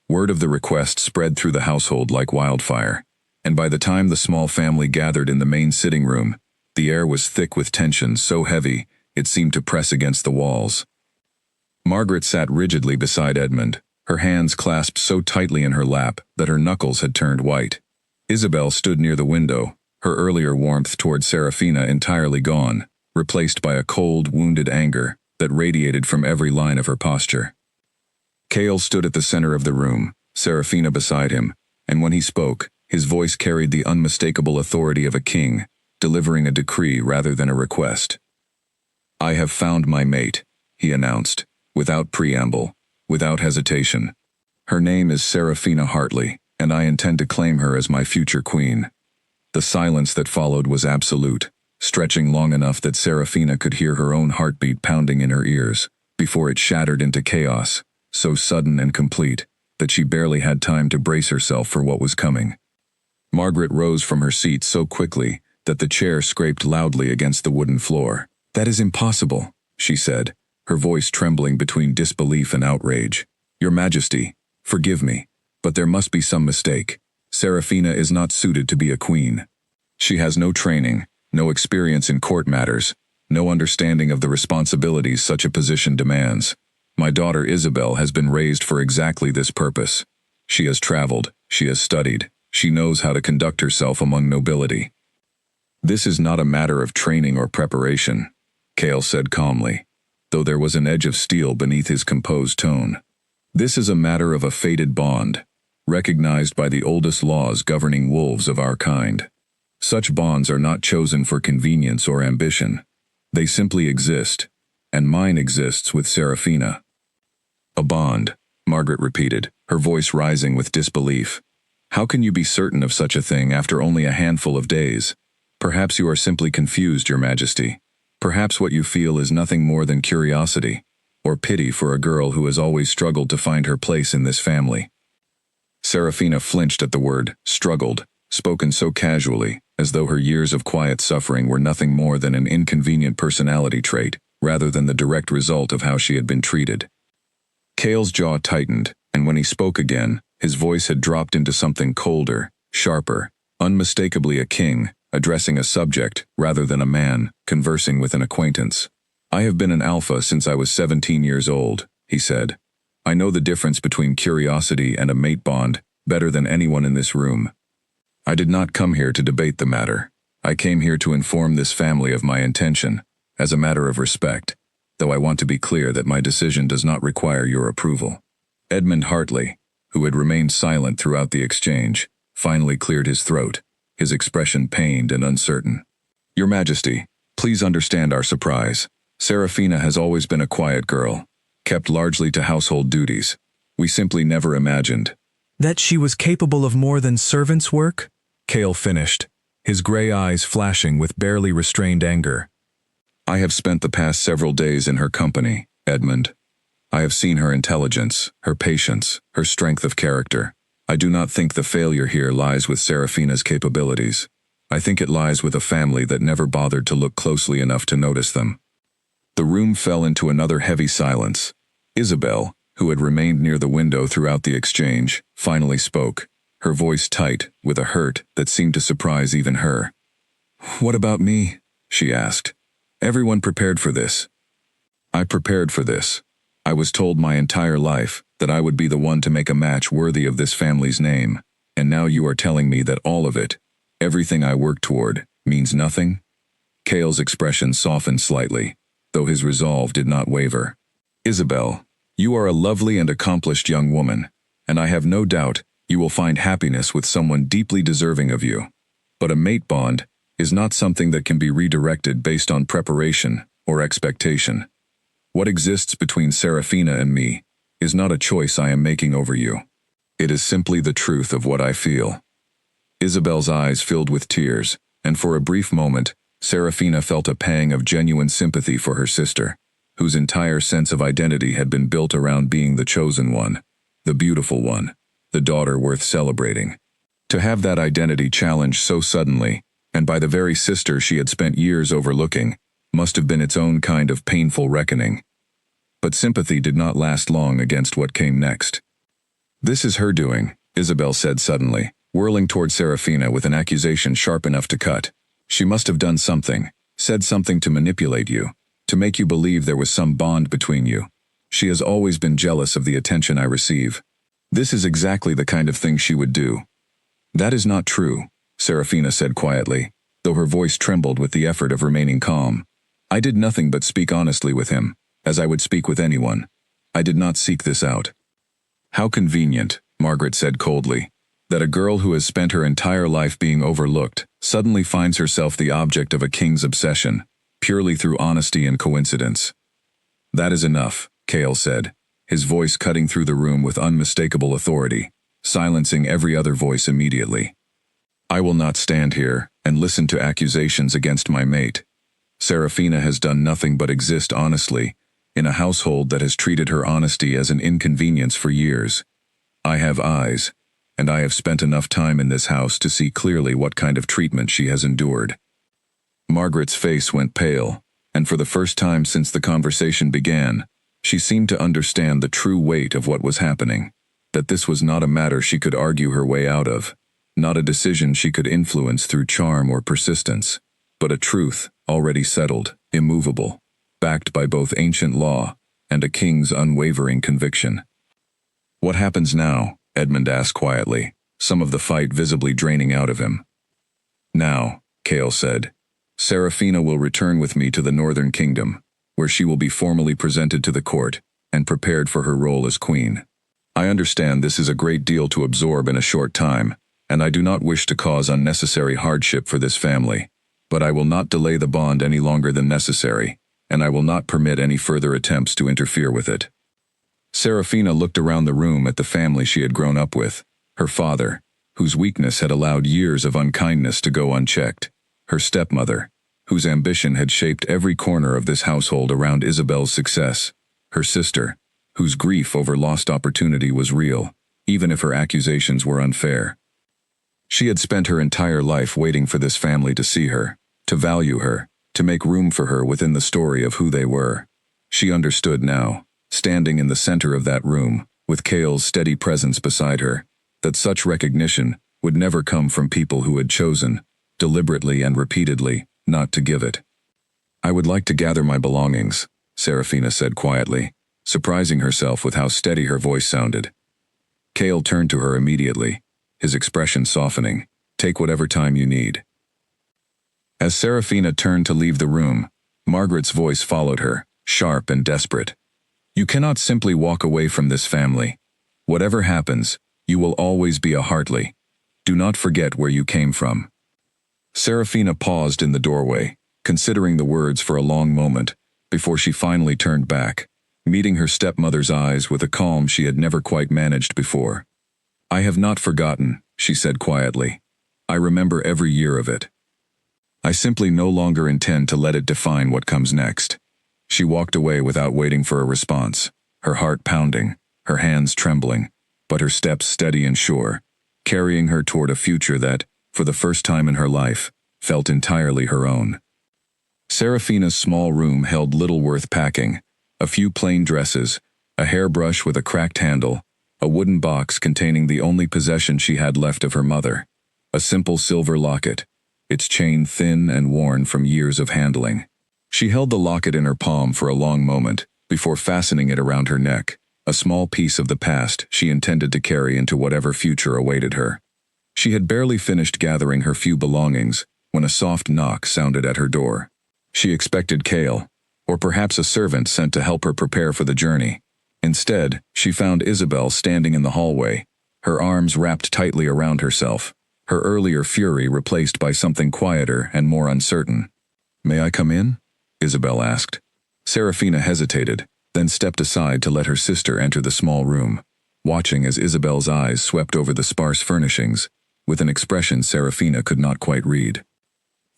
Word of the request spread through the household like wildfire, and by the time the small family gathered in the main sitting room, the air was thick with tension so heavy it seemed to press against the walls. Margaret sat rigidly beside Edmund, her hands clasped so tightly in her lap that her knuckles had turned white. Isabel stood near the window, her earlier warmth toward Serafina entirely gone, replaced by a cold, wounded anger that radiated from every line of her posture. Kale stood at the center of the room, Serafina beside him, and when he spoke, his voice carried the unmistakable authority of a king, delivering a decree rather than a request. "I have found my mate," he announced, without preamble, without hesitation. "Her name is Serafina Hartley, and I intend to claim her as my future queen." The silence that followed was absolute, stretching long enough that Serafina could hear her own heartbeat pounding in her ears, before it shattered into chaos, so sudden and complete that she barely had time to brace herself for what was coming. Margaret rose from her seat so quickly that the chair scraped loudly against the wooden floor. "That is impossible," she said, her voice trembling between disbelief and outrage. "Your Majesty, forgive me, but there must be some mistake. Serafina is not suited to be a queen. She has no training, no experience in court matters, no understanding of the responsibilities such a position demands. My daughter Isabel has been raised for exactly this purpose. She has traveled, she has studied, she knows how to conduct herself among nobility." "This is not a matter of training or preparation," Kale said calmly, though there was an edge of steel beneath his composed tone. "This is a matter of a fated bond, recognized by the oldest laws governing wolves of our kind. Such bonds are not chosen for convenience or ambition. They simply exist, and mine exists with Serafina." "A bond," Margaret repeated, her voice rising with disbelief. "How can you be certain of such a thing after only a handful of days? Perhaps you are simply confused, Your Majesty. Perhaps what you feel is nothing more than curiosity, or pity for a girl who has always struggled to find her place in this family." Serafina flinched at the word struggled, spoken so casually, as though her years of quiet suffering were nothing more than an inconvenient personality trait, rather than the direct result of how she had been treated. Kale's jaw tightened, and when he spoke again, his voice had dropped into something colder, sharper, unmistakably a king, addressing a subject rather than a man, conversing with an acquaintance. "I have been an alpha since I was 17 years old," he said. "I know the difference between curiosity and a mate bond better than anyone in this room. I did not come here to debate the matter. I came here to inform this family of my intention, as a matter of respect, though I want to be clear that my decision does not require your approval." Edmund Hartley, who had remained silent throughout the exchange, finally cleared his throat, his expression pained and uncertain. "Your Majesty, please understand our surprise. Serafina has always been a quiet girl, kept largely to household duties. We simply never imagined—" "That she was capable of more than servant's work?" Kale finished, his gray eyes flashing with barely restrained anger. "I have spent the past several days in her company, Edmund. I have seen her intelligence, her patience, her strength of character. I do not think the failure here lies with Serafina's capabilities. I think it lies with a family that never bothered to look closely enough to notice them." The room fell into another heavy silence. Isabel, who had remained near the window throughout the exchange, finally spoke, her voice tight, with a hurt that seemed to surprise even her. "What about me?" she asked. "Everyone prepared for this." "I prepared for this. I was told my entire life that I would be the one to make a match worthy of this family's name, and now you are telling me that all of it, everything I worked toward, means nothing?" Kale's expression softened slightly, though his resolve did not waver. "Isabel, you are a lovely and accomplished young woman, and I have no doubt you will find happiness with someone deeply deserving of you. But a mate bond is not something that can be redirected based on preparation or expectation. What exists between Serafina and me is not a choice I am making over you. It is simply the truth of what I feel." Isabel's eyes filled with tears, and for a brief moment, Serafina felt a pang of genuine sympathy for her sister, whose entire sense of identity had been built around being the chosen one, the beautiful one, the daughter worth celebrating. To have that identity challenged so suddenly, and by the very sister she had spent years overlooking, must have been its own kind of painful reckoning. But sympathy did not last long against what came next. "This is her doing," Isabel said suddenly, whirling toward Serafina with an accusation sharp enough to cut. "She must have done something, said something to manipulate you, to make you believe there was some bond between you. She has always been jealous of the attention I receive. This is exactly the kind of thing she would do." "That is not true," Serafina said quietly, though her voice trembled with the effort of remaining calm. "I did nothing but speak honestly with him, as I would speak with anyone. I did not seek this out. How convenient, Margaret said coldly, that a girl who has spent her entire life being overlooked suddenly finds herself the object of a king's obsession, purely through honesty and coincidence. That is enough, Cale said, his voice cutting through the room with unmistakable authority, silencing every other voice immediately. I will not stand here and listen to accusations against my mate. Serafina has done nothing but exist honestly, in a household that has treated her honesty as an inconvenience for years. I have eyes, and I have spent enough time in this house to see clearly what kind of treatment she has endured. Margaret's face went pale, and for the first time since the conversation began, she seemed to understand the true weight of what was happening, that this was not a matter she could argue her way out of, not a decision she could influence through charm or persistence, but a truth already settled, immovable, backed by both ancient law and a king's unwavering conviction. What happens now? Edmund asked quietly, some of the fight visibly draining out of him. Now, Cale said, Serafina will return with me to the Northern Kingdom, where she will be formally presented to the court and prepared for her role as queen. I understand this is a great deal to absorb in a short time, and I do not wish to cause unnecessary hardship for this family, but I will not delay the bond any longer than necessary, and I will not permit any further attempts to interfere with it. Serafina looked around the room at the family she had grown up with, her father, whose weakness had allowed years of unkindness to go unchecked, her stepmother, whose ambition had shaped every corner of this household around Isabel's success, her sister, whose grief over lost opportunity was real, even if her accusations were unfair. She had spent her entire life waiting for this family to see her, to value her, to make room for her within the story of who they were. She understood now, standing in the center of that room, with Cale's steady presence beside her, that such recognition would never come from people who had chosen, deliberately and repeatedly, not to give it. I would like to gather my belongings, Serafina said quietly, surprising herself with how steady her voice sounded. Cale turned to her immediately, his expression softening. Take whatever time you need. As Serafina turned to leave the room, Margaret's voice followed her, sharp and desperate. You cannot simply walk away from this family. Whatever happens, you will always be a Hartley. Do not forget where you came from. Serafina paused in the doorway, considering the words for a long moment, before she finally turned back, meeting her stepmother's eyes with a calm she had never quite managed before. I have not forgotten, she said quietly. I remember every year of it. I simply no longer intend to let it define what comes next. She walked away without waiting for a response, her heart pounding, her hands trembling, but her steps steady and sure, carrying her toward a future that, for the first time in her life, felt entirely her own. Serafina's small room held little worth packing, a few plain dresses, a hairbrush with a cracked handle, a wooden box containing the only possession she had left of her mother, a simple silver locket, its chain thin and worn from years of handling. She held the locket in her palm for a long moment, before fastening it around her neck, a small piece of the past she intended to carry into whatever future awaited her. She had barely finished gathering her few belongings when a soft knock sounded at her door. She expected Cale, or perhaps a servant sent to help her prepare for the journey. Instead, she found Isabel standing in the hallway, her arms wrapped tightly around herself, her earlier fury replaced by something quieter and more uncertain. May I come in? Isabel asked. Serafina hesitated, then stepped aside to let her sister enter the small room, watching as Isabel's eyes swept over the sparse furnishings, with an expression Serafina could not quite read.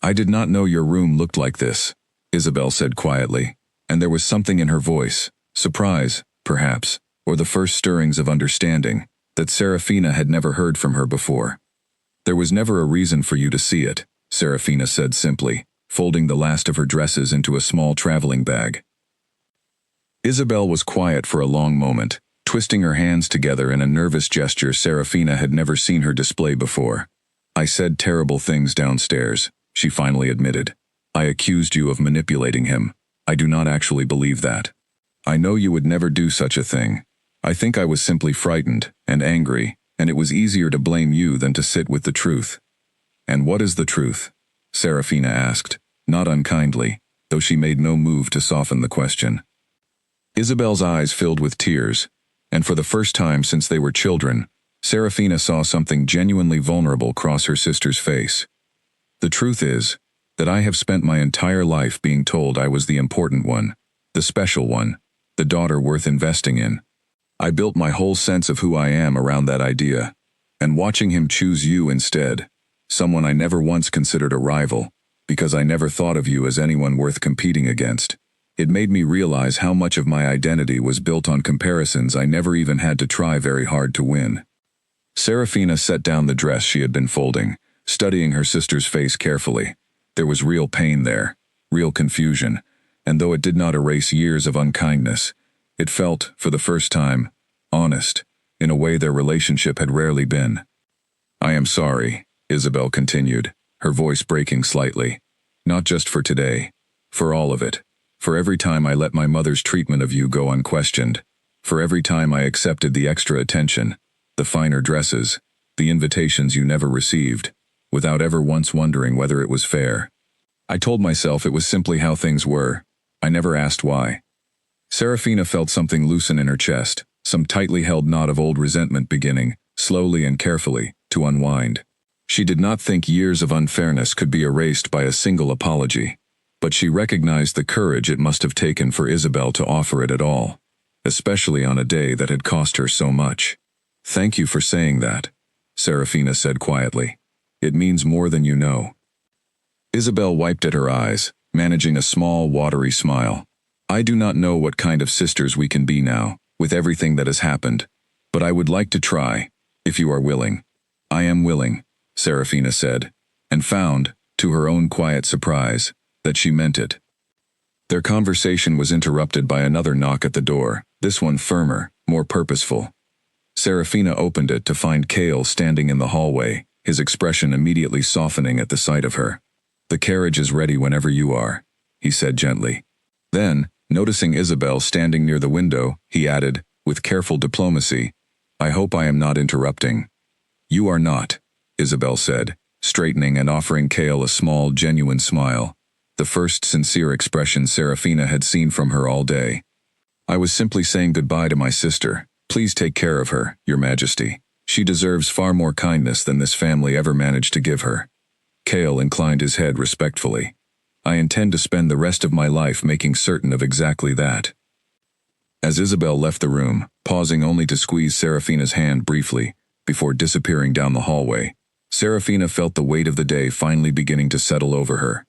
I did not know your room looked like this, Isabel said quietly, and there was something in her voice, surprise, perhaps, or the first stirrings of understanding, that Serafina had never heard from her before. There was never a reason for you to see it, Serafina said simply, folding the last of her dresses into a small traveling bag. Isabel was quiet for a long moment, twisting her hands together in a nervous gesture Serafina had never seen her display before. I said terrible things downstairs, she finally admitted. I accused you of manipulating him. I do not actually believe that. I know you would never do such a thing. I think I was simply frightened and angry, and it was easier to blame you than to sit with the truth. And what is the truth? Serafina asked, not unkindly, though she made no move to soften the question. Isabel's eyes filled with tears, And for the first time since they were children, Serafina saw something genuinely vulnerable cross her sister's face. The truth is that I have spent my entire life being told I was the important one, the special one, the daughter worth investing in. I built my whole sense of who I am around that idea, and watching him choose you instead, someone I never once considered a rival, because I never thought of you as anyone worth competing against, it made me realize how much of my identity was built on comparisons I never even had to try very hard to win. Serafina set down the dress she had been folding, studying her sister's face carefully. There was real pain there, real confusion, and though it did not erase years of unkindness, it felt, for the first time, honest, in a way their relationship had rarely been. I am sorry, Isabel continued, her voice breaking slightly. Not just for today, for all of it. For every time I let my mother's treatment of you go unquestioned. For every time I accepted the extra attention, the finer dresses, the invitations you never received, without ever once wondering whether it was fair. I told myself it was simply how things were. I never asked why. Serafina felt something loosen in her chest, some tightly held knot of old resentment beginning, slowly and carefully, to unwind. She did not think years of unfairness could be erased by a single apology, but she recognized the courage it must have taken for Isabel to offer it at all, especially on a day that had cost her so much. Thank you for saying that, Serafina said quietly. It means more than you know. Isabel wiped at her eyes, managing a small, watery smile. I do not know what kind of sisters we can be now, with everything that has happened, but I would like to try, if you are willing. I am willing, Serafina said, and found, to her own quiet surprise, that she meant it. Their conversation was interrupted by another knock at the door, this one firmer, more purposeful. Serafina opened it to find Cale standing in the hallway, his expression immediately softening at the sight of her. The carriage is ready whenever you are, he said gently. Then, noticing Isabel standing near the window, he added, with careful diplomacy, I hope I am not interrupting. You are not, Isabel said, straightening and offering Cale a small, genuine smile, the first sincere expression Serafina had seen from her all day. I was simply saying goodbye to my sister. Please take care of her, Your Majesty. She deserves far more kindness than this family ever managed to give her. Cale inclined his head respectfully. I intend to spend the rest of my life making certain of exactly that. As Isabel left the room, pausing only to squeeze Serafina's hand briefly, before disappearing down the hallway, Serafina felt the weight of the day finally beginning to settle over her.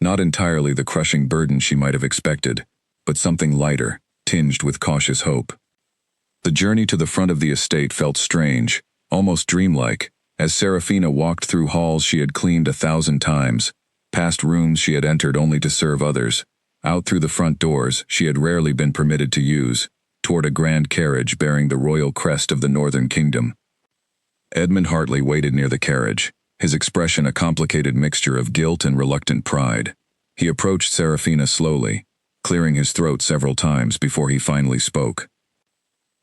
Not entirely the crushing burden she might have expected, but something lighter, tinged with cautious hope. The journey to the front of the estate felt strange, almost dreamlike, as Serafina walked through halls she had cleaned 1,000 times, past rooms she had entered only to serve others, out through the front doors she had rarely been permitted to use, toward a grand carriage bearing the royal crest of the Northern Kingdom. Edmund Hartley waited near the carriage, his expression a complicated mixture of guilt and reluctant pride. He approached Serafina slowly, clearing his throat several times before he finally spoke.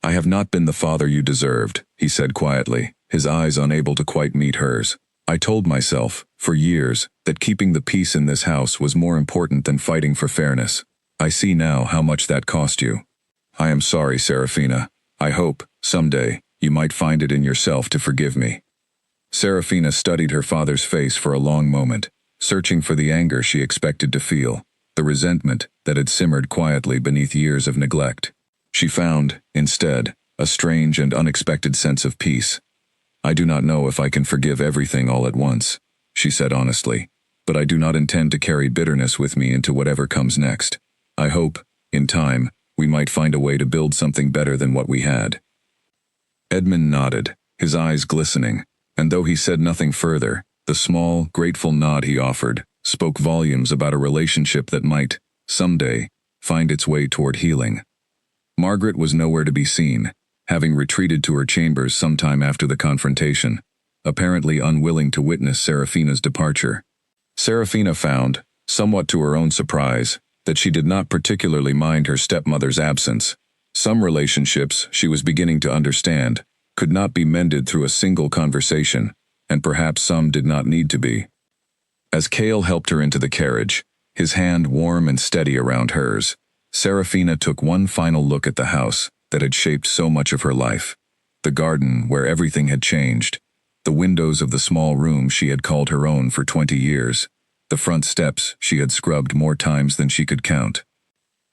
I have not been the father you deserved, he said quietly, his eyes unable to quite meet hers. I told myself, for years, that keeping the peace in this house was more important than fighting for fairness. I see now how much that cost you. I am sorry, Serafina. I hope, someday, you might find it in yourself to forgive me. Serafina studied her father's face for a long moment, searching for the anger she expected to feel, the resentment that had simmered quietly beneath years of neglect. She found, instead, a strange and unexpected sense of peace. I do not know if I can forgive everything all at once, she said honestly, but I do not intend to carry bitterness with me into whatever comes next. I hope, in time, we might find a way to build something better than what we had. Edmund nodded, his eyes glistening, and though he said nothing further, the small, grateful nod he offered spoke volumes about a relationship that might, someday, find its way toward healing. Margaret was nowhere to be seen, having retreated to her chambers sometime after the confrontation, apparently unwilling to witness Serafina's departure. Serafina found, somewhat to her own surprise, that she did not particularly mind her stepmother's absence. Some relationships, she was beginning to understand, could not be mended through a single conversation, and perhaps some did not need to be. As Cale helped her into the carriage, his hand warm and steady around hers, Serafina took one final look at the house, that had shaped so much of her life. The garden where everything had changed. The windows of the small room she had called her own for 20 years. The front steps she had scrubbed more times than she could count.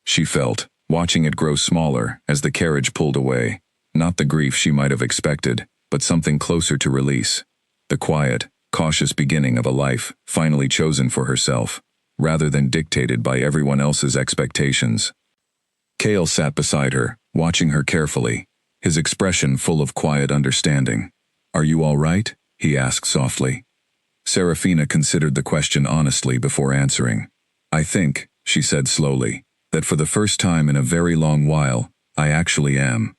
She felt, watching it grow smaller as the carriage pulled away, not the grief she might have expected, but something closer to release. The quiet, cautious beginning of a life finally chosen for herself, rather than dictated by everyone else's expectations. Cale sat beside her, watching her carefully, his expression full of quiet understanding. "Are you all right?" he asked softly. Serafina considered the question honestly before answering. "I think," she said slowly, "that for the first time in a very long while, I actually am."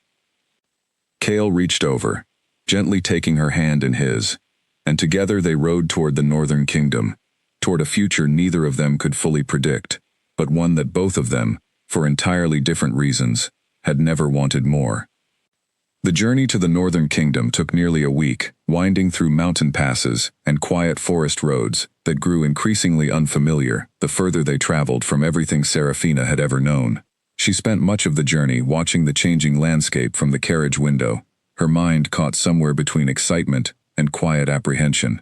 Cale reached over, gently taking her hand in his, and together they rode toward the Northern Kingdom, toward a future neither of them could fully predict, but one that both of them, for entirely different reasons, had never wanted more. The journey to the Northern Kingdom took nearly a week, winding through mountain passes and quiet forest roads that grew increasingly unfamiliar the further they traveled from everything Serafina had ever known. She spent much of the journey watching the changing landscape from the carriage window, her mind caught somewhere between excitement and quiet apprehension.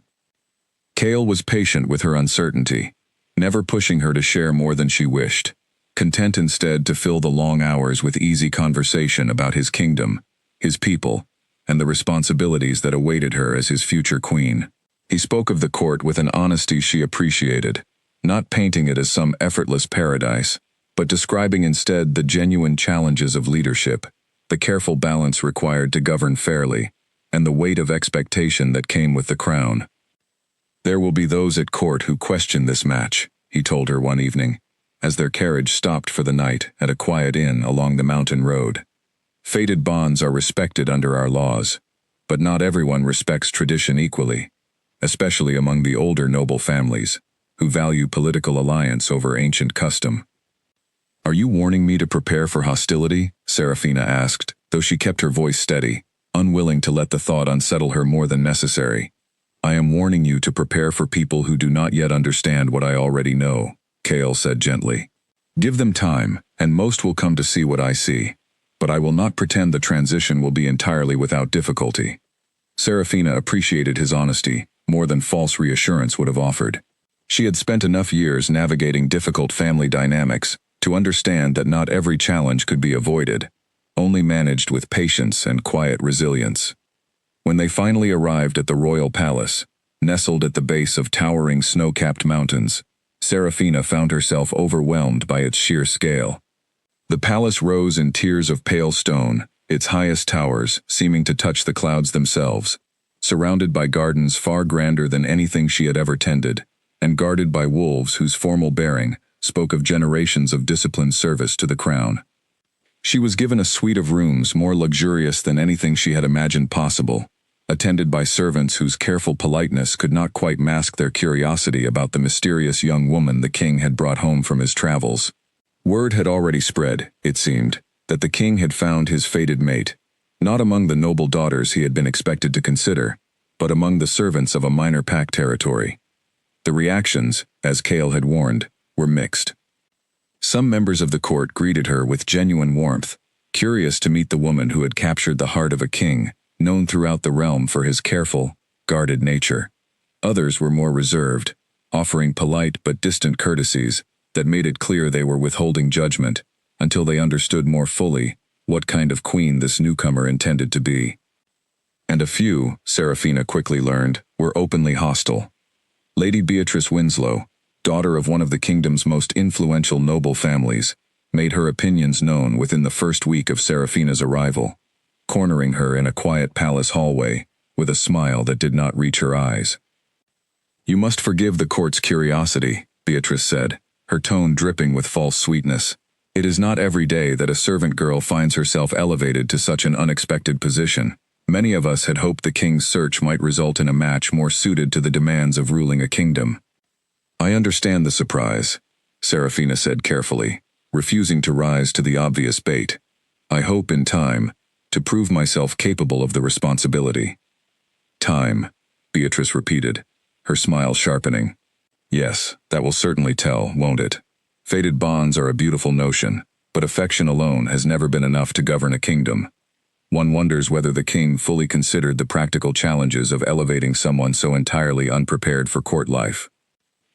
Cale was patient with her uncertainty, never pushing her to share more than she wished, content instead to fill the long hours with easy conversation about his kingdom, his people, and the responsibilities that awaited her as his future queen. He spoke of the court with an honesty she appreciated, not painting it as some effortless paradise, but describing instead the genuine challenges of leadership, the careful balance required to govern fairly, and the weight of expectation that came with the crown. "There will be those at court who question this match," he told her one evening, as their carriage stopped for the night at a quiet inn along the mountain road. "Fated bonds are respected under our laws, but not everyone respects tradition equally, especially among the older noble families, who value political alliance over ancient custom." "Are you warning me to prepare for hostility?" Serafina asked, though she kept her voice steady, unwilling to let the thought unsettle her more than necessary. "I am warning you to prepare for people who do not yet understand what I already know," Cale said gently. "Give them time, and most will come to see what I see. But I will not pretend the transition will be entirely without difficulty." Serafina appreciated his honesty, more than false reassurance would have offered. She had spent enough years navigating difficult family dynamics to understand that not every challenge could be avoided, only managed with patience and quiet resilience. When they finally arrived at the royal palace, nestled at the base of towering snow-capped mountains, Serafina found herself overwhelmed by its sheer scale. The palace rose in tiers of pale stone, its highest towers seeming to touch the clouds themselves, surrounded by gardens far grander than anything she had ever tended, and guarded by wolves whose formal bearing spoke of generations of disciplined service to the crown. She was given a suite of rooms more luxurious than anything she had imagined possible, attended by servants whose careful politeness could not quite mask their curiosity about the mysterious young woman the king had brought home from his travels. Word had already spread, it seemed, that the king had found his fated mate, not among the noble daughters he had been expected to consider, but among the servants of a minor pack territory. The reactions, as Cale had warned, were mixed. Some members of the court greeted her with genuine warmth, curious to meet the woman who had captured the heart of a king, known throughout the realm for his careful, guarded nature. Others were more reserved, offering polite but distant courtesies that made it clear they were withholding judgment until they understood more fully what kind of queen this newcomer intended to be. And a few, Serafina quickly learned, were openly hostile. Lady Beatrice Winslow, daughter of one of the kingdom's most influential noble families, made her opinions known within the first week of Serafina's arrival, cornering her in a quiet palace hallway with a smile that did not reach her eyes. "You must forgive the court's curiosity," Beatrice said, her tone dripping with false sweetness. "It is not every day that a servant girl finds herself elevated to such an unexpected position. Many of us had hoped the king's search might result in a match more suited to the demands of ruling a kingdom." "I understand the surprise," Serafina said carefully, refusing to rise to the obvious bait. "I hope in time to prove myself capable of the responsibility." "Time," Beatrice repeated, her smile sharpening. "Yes, that will certainly tell, won't it? Fated bonds are a beautiful notion, But affection alone has never been enough to govern a kingdom. One wonders whether the king fully considered the practical challenges of elevating someone so entirely unprepared for court life.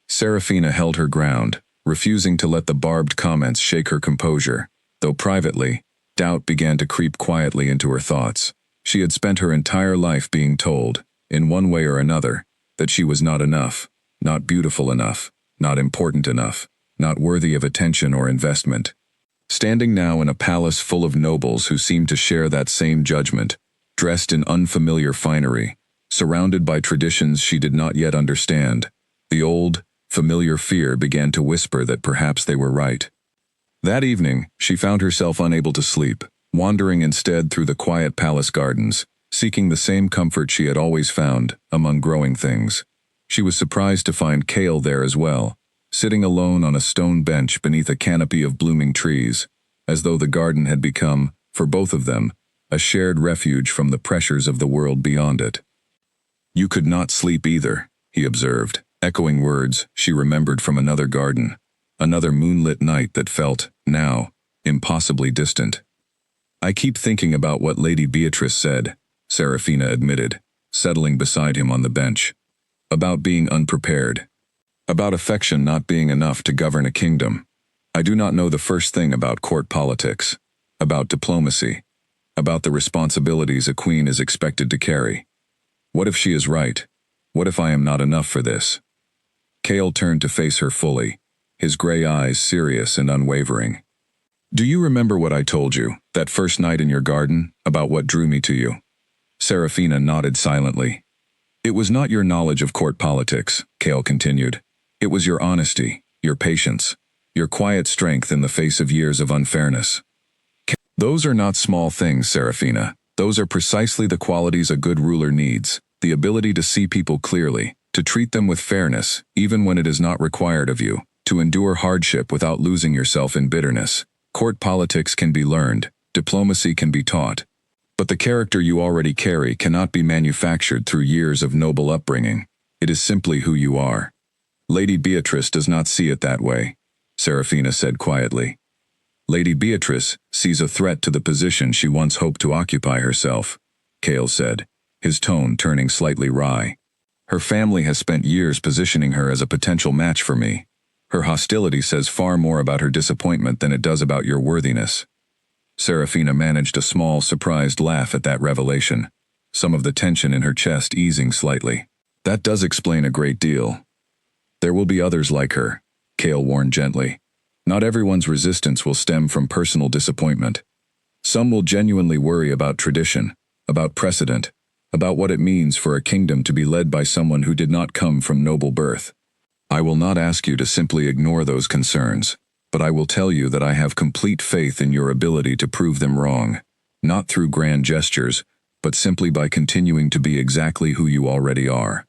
Serafina held her ground, refusing to let the barbed comments shake her composure, though privately, doubt began to creep quietly into her thoughts. She had spent her entire life being told, in one way or another, that she was not enough, not beautiful enough, not important enough, not worthy of attention or investment. Standing now in a palace full of nobles who seemed to share that same judgment, dressed in unfamiliar finery, surrounded by traditions she did not yet understand, the old, familiar fear began to whisper that perhaps they were right. That evening, she found herself unable to sleep, wandering instead through the quiet palace gardens, seeking the same comfort she had always found among growing things. She was surprised to find Kale there as well, sitting alone on a stone bench beneath a canopy of blooming trees, as though the garden had become, for both of them, a shared refuge from the pressures of the world beyond it. "You could not sleep either," he observed, echoing words she remembered from another garden, another moonlit night that felt, now, impossibly distant. "I keep thinking about what Lady Beatrice said," Serafina admitted, settling beside him on the bench. "About being unprepared. About affection not being enough to govern a kingdom. I do not know the first thing about court politics, about diplomacy, about the responsibilities a queen is expected to carry. What if she is right? What if I am not enough for this?" Kale turned to face her fully, his gray eyes serious and unwavering. "Do you remember what I told you, that first night in your garden, about what drew me to you?" Serafina nodded silently. "It was not your knowledge of court politics," Kale continued. "It was your honesty, your patience, your quiet strength in the face of years of unfairness. Those are not small things, Serafina. Those are precisely the qualities a good ruler needs, the ability to see people clearly, to treat them with fairness, even when it is not required of you, to endure hardship without losing yourself in bitterness. Court politics can be learned, diplomacy can be taught. But the character you already carry cannot be manufactured through years of noble upbringing. It is simply who you are." "Lady Beatrice does not see it that way," Serafina said quietly. "Lady Beatrice sees a threat to the position she once hoped to occupy herself," Kale said, his tone turning slightly wry. "Her family has spent years positioning her as a potential match for me. Her hostility says far more about her disappointment than it does about your worthiness." Serafina managed a small, surprised laugh at that revelation, some of the tension in her chest easing slightly. "That does explain a great deal. There will be others like her," Kale warned gently. "Not everyone's resistance will stem from personal disappointment. Some will genuinely worry about tradition, about precedent, about what it means for a kingdom to be led by someone who did not come from noble birth. I will not ask you to simply ignore those concerns, but I will tell you that I have complete faith in your ability to prove them wrong, not through grand gestures, but simply by continuing to be exactly who you already are."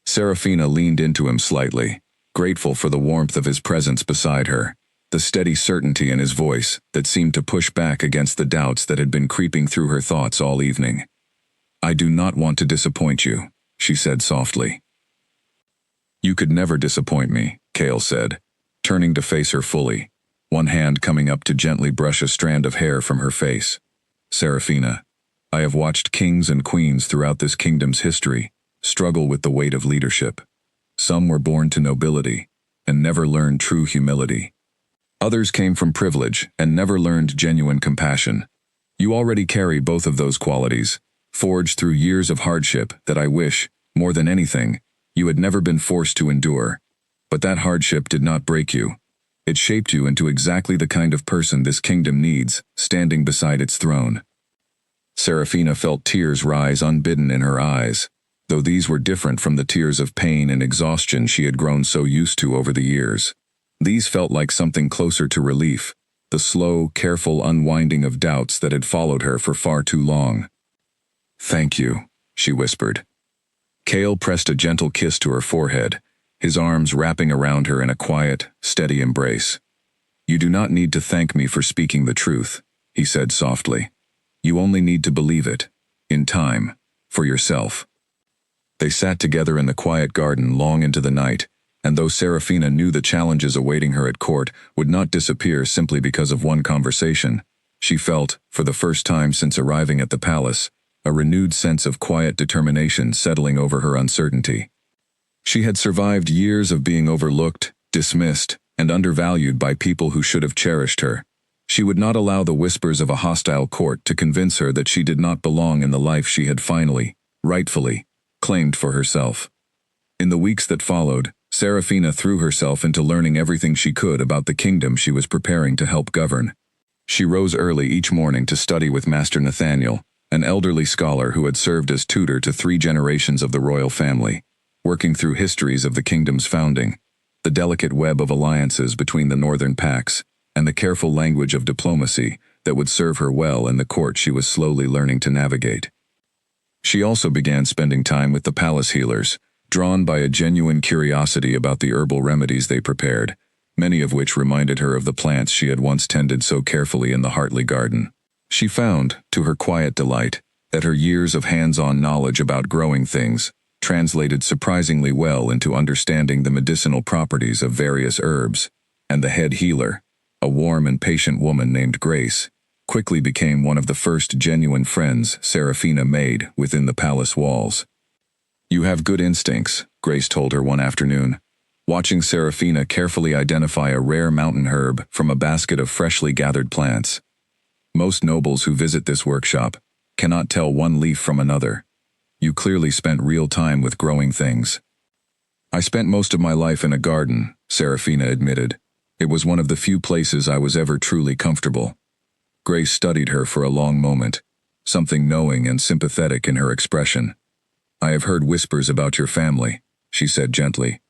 Serafina leaned into him slightly, grateful for the warmth of his presence beside her, the steady certainty in his voice that seemed to push back against the doubts that had been creeping through her thoughts all evening. "I do not want to disappoint you," she said softly. "You could never disappoint me," Kale said, turning to face her fully, one hand coming up to gently brush a strand of hair from her face. "Serafina, I have watched kings and queens throughout this kingdom's history struggle with the weight of leadership. Some were born to nobility and never learned true humility. Others came from privilege and never learned genuine compassion. You already carry both of those qualities, forged through years of hardship that I wish, more than anything, you had never been forced to endure. But that hardship did not break you. It shaped you into exactly the kind of person this kingdom needs, standing beside its throne." Serafina felt tears rise unbidden in her eyes, though these were different from the tears of pain and exhaustion she had grown so used to over the years. These felt like something closer to relief, the slow, careful unwinding of doubts that had followed her for far too long. "Thank you," she whispered. Kale pressed a gentle kiss to her forehead, his arms wrapping around her in a quiet, steady embrace. "You do not need to thank me for speaking the truth," he said softly. "You only need to believe it, in time, for yourself." They sat together in the quiet garden long into the night, And though Serafina knew the challenges awaiting her at court would not disappear simply because of one conversation, she felt, for the first time since arriving at the palace, a renewed sense of quiet determination settling over her uncertainty. She had survived years of being overlooked, dismissed, and undervalued by people who should have cherished her. She would not allow the whispers of a hostile court to convince her that she did not belong in the life she had finally, rightfully, claimed for herself. In the weeks that followed, Serafina threw herself into learning everything she could about the kingdom she was preparing to help govern. She rose early each morning to study with Master Nathaniel, an elderly scholar who had served as tutor to 3 generations of the royal family, working through histories of the kingdom's founding, the delicate web of alliances between the northern pacts, and the careful language of diplomacy that would serve her well in the court she was slowly learning to navigate. She also began spending time with the palace healers, drawn by a genuine curiosity about the herbal remedies they prepared, many of which reminded her of the plants she had once tended so carefully in the Hartley garden. She found, to her quiet delight, that her years of hands-on knowledge about growing things translated surprisingly well into understanding the medicinal properties of various herbs, and the head healer, a warm and patient woman named Grace, quickly became one of the first genuine friends Serafina made within the palace walls. "You have good instincts," Grace told her one afternoon, watching Serafina carefully identify a rare mountain herb from a basket of freshly gathered plants. "Most nobles who visit this workshop cannot tell one leaf from another. You clearly spent real time with growing things." "I spent most of my life in a garden," Serafina admitted. "It was one of the few places I was ever truly comfortable." Grace studied her for a long moment, something knowing and sympathetic in her expression. "I have heard whispers about your family," she said gently.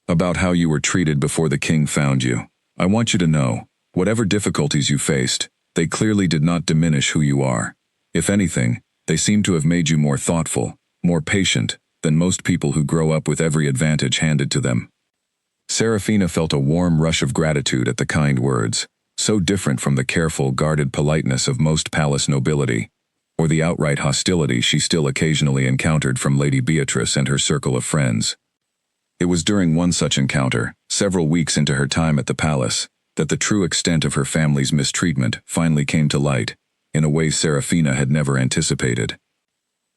"About how you were treated before the king found you. I want you to know, whatever difficulties you faced, they clearly did not diminish who you are. If anything, they seem to have made you more thoughtful, more patient, than most people who grow up with every advantage handed to them." Serafina felt a warm rush of gratitude at the kind words, so different from the careful, guarded politeness of most palace nobility, or the outright hostility she still occasionally encountered from Lady Beatrice and her circle of friends. It was during one such encounter, several weeks into her time at the palace, that the true extent of her family's mistreatment finally came to light, in a way Serafina had never anticipated.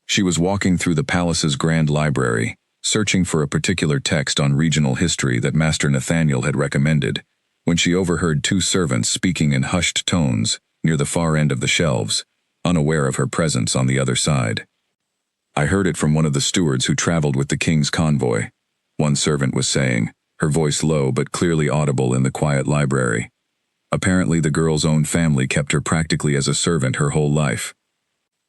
She was walking through the palace's grand library, searching for a particular text on regional history that Master Nathaniel had recommended, when she overheard 2 servants speaking in hushed tones near the far end of the shelves, unaware of her presence on the other side. "I heard it from one of the stewards who traveled with the king's convoy," one servant was saying, her voice low but clearly audible in the quiet library. "Apparently the girl's own family kept her practically as a servant her whole life.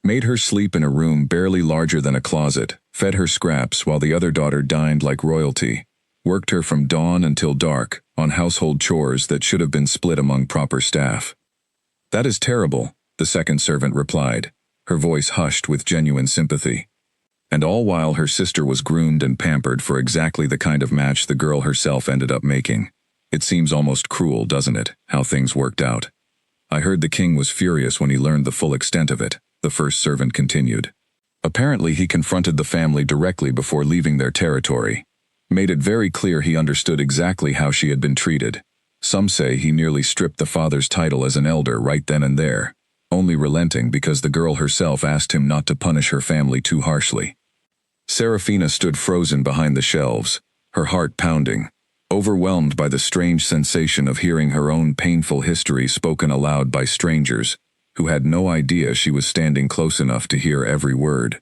Made her sleep in a room barely larger than a closet, fed her scraps while the other daughter dined like royalty, worked her from dawn until dark on household chores that should have been split among proper staff." "That is terrible," the second servant replied, her voice hushed with genuine sympathy. "And all while her sister was groomed and pampered for exactly the kind of match the girl herself ended up making. It seems almost cruel, doesn't it, how things worked out? I heard the king was furious when he learned the full extent of it," the first servant continued. "Apparently he confronted the family directly before leaving their territory. Made it very clear he understood exactly how she had been treated. Some say he nearly stripped the father's title as an elder right then and there, only relenting because the girl herself asked him not to punish her family too harshly." Serafina stood frozen behind the shelves, her heart pounding, overwhelmed by the strange sensation of hearing her own painful history spoken aloud by strangers, who had no idea she was standing close enough to hear every word.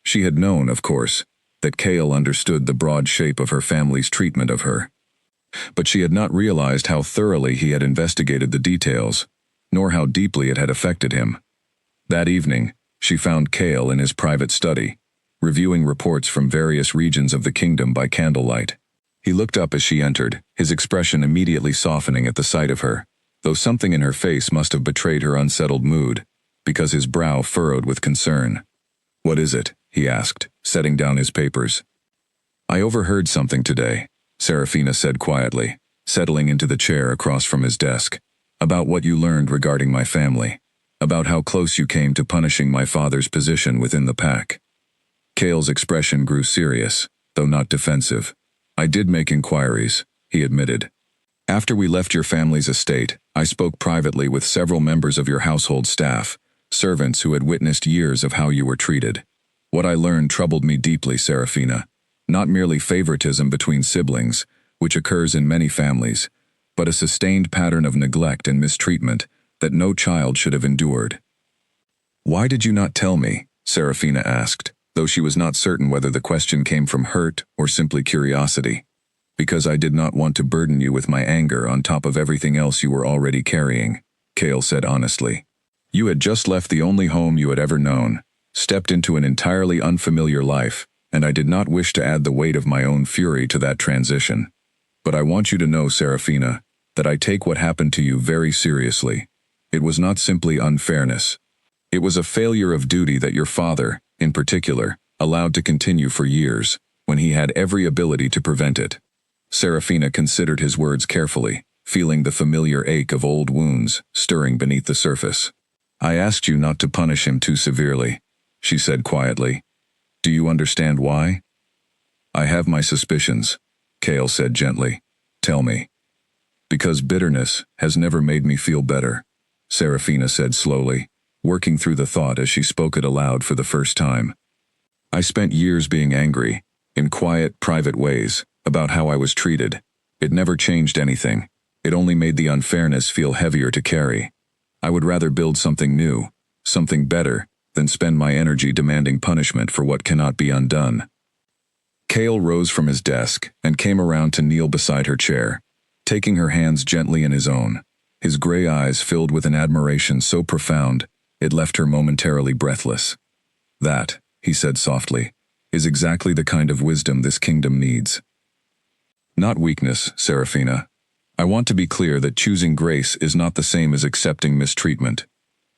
She had known, of course, that Cale understood the broad shape of her family's treatment of her. But she had not realized how thoroughly he had investigated the details, nor how deeply it had affected him. That evening, she found Cale in his private study, reviewing reports from various regions of the kingdom by candlelight. He looked up as she entered, his expression immediately softening at the sight of her, though something in her face must have betrayed her unsettled mood, because his brow furrowed with concern. "What is it?" he asked, setting down his papers. "I overheard something today," Serafina said quietly, settling into the chair across from his desk, "about what you learned regarding my family, about how close you came to punishing my father's position within the pack." Cale's expression grew serious, though not defensive. I did make inquiries, he admitted. After we left your family's estate, I spoke privately with several members of your household staff, servants who had witnessed years of how you were treated. What I learned troubled me deeply, Serafina. Not merely favoritism between siblings, which occurs in many families, but a sustained pattern of neglect and mistreatment that no child should have endured. Why did you not tell me? Serafina asked, though she was not certain whether the question came from hurt or simply curiosity. Because I did not want to burden you with my anger on top of everything else you were already carrying, Cale said honestly. You had just left the only home you had ever known, stepped into an entirely unfamiliar life, and I did not wish to add the weight of my own fury to that transition. But I want you to know, Serafina, that I take what happened to you very seriously. It was not simply unfairness. It was a failure of duty that your father, in particular, allowed to continue for years, when he had every ability to prevent it. Serafina considered his words carefully, feeling the familiar ache of old wounds stirring beneath the surface. I asked you not to punish him too severely, she said quietly. Do you understand why? I have my suspicions, Cale said gently. Tell me. Because bitterness has never made me feel better, Serafina said slowly, working through the thought as she spoke it aloud for the first time. I spent years being angry, in quiet, private ways, about how I was treated. It never changed anything. It only made the unfairness feel heavier to carry. I would rather build something new, something better, than spend my energy demanding punishment for what cannot be undone. Cale rose from his desk and came around to kneel beside her chair, taking her hands gently in his own, his gray eyes filled with an admiration so profound it left her momentarily breathless. That, he said softly, is exactly the kind of wisdom this kingdom needs. Not weakness, Serafina. I want to be clear that choosing grace is not the same as accepting mistreatment,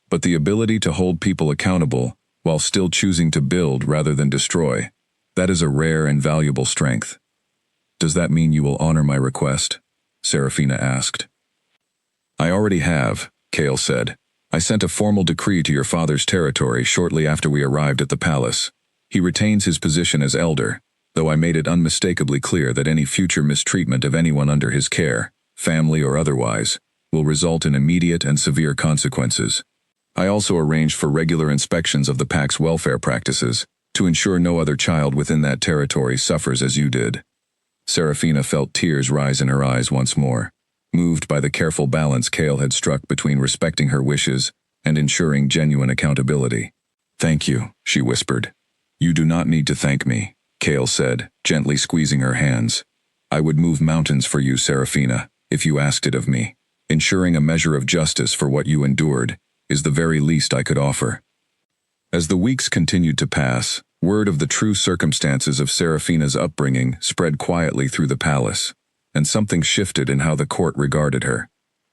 but the ability to hold people accountable while still choosing to build rather than destroy, that is a rare and valuable strength. Does that mean you will honor my request? Serafina asked. I already have, Cale said. I sent a formal decree to your father's territory shortly after we arrived at the palace. He retains his position as elder, though I made it unmistakably clear that any future mistreatment of anyone under his care, family or otherwise, will result in immediate and severe consequences. I also arranged for regular inspections of the pack's welfare practices, to ensure no other child within that territory suffers as you did. Serafina felt tears rise in her eyes once more, moved by the careful balance Cale had struck between respecting her wishes and ensuring genuine accountability. Thank you, she whispered. You do not need to thank me, Cale said, gently squeezing her hands. I would move mountains for you, Serafina, if you asked it of me. Ensuring a measure of justice for what you endured is the very least I could offer. As the weeks continued to pass, word of the true circumstances of Serafina's upbringing spread quietly through the palace, and something shifted in how the court regarded her.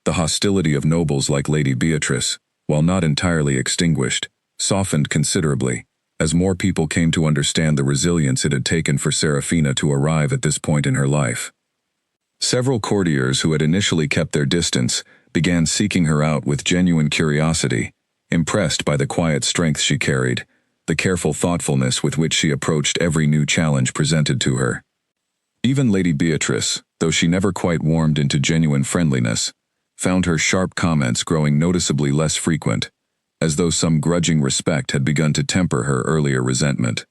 The hostility of nobles like Lady Beatrice, while not entirely extinguished, softened considerably, as more people came to understand the resilience it had taken for Serafina to arrive at this point in her life. Several courtiers who had initially kept their distance began seeking her out with genuine curiosity, impressed by the quiet strength she carried, the careful thoughtfulness with which she approached every new challenge presented to her. Even Lady Beatrice, though she never quite warmed into genuine friendliness, found her sharp comments growing noticeably less frequent, as though some grudging respect had begun to temper her earlier resentment.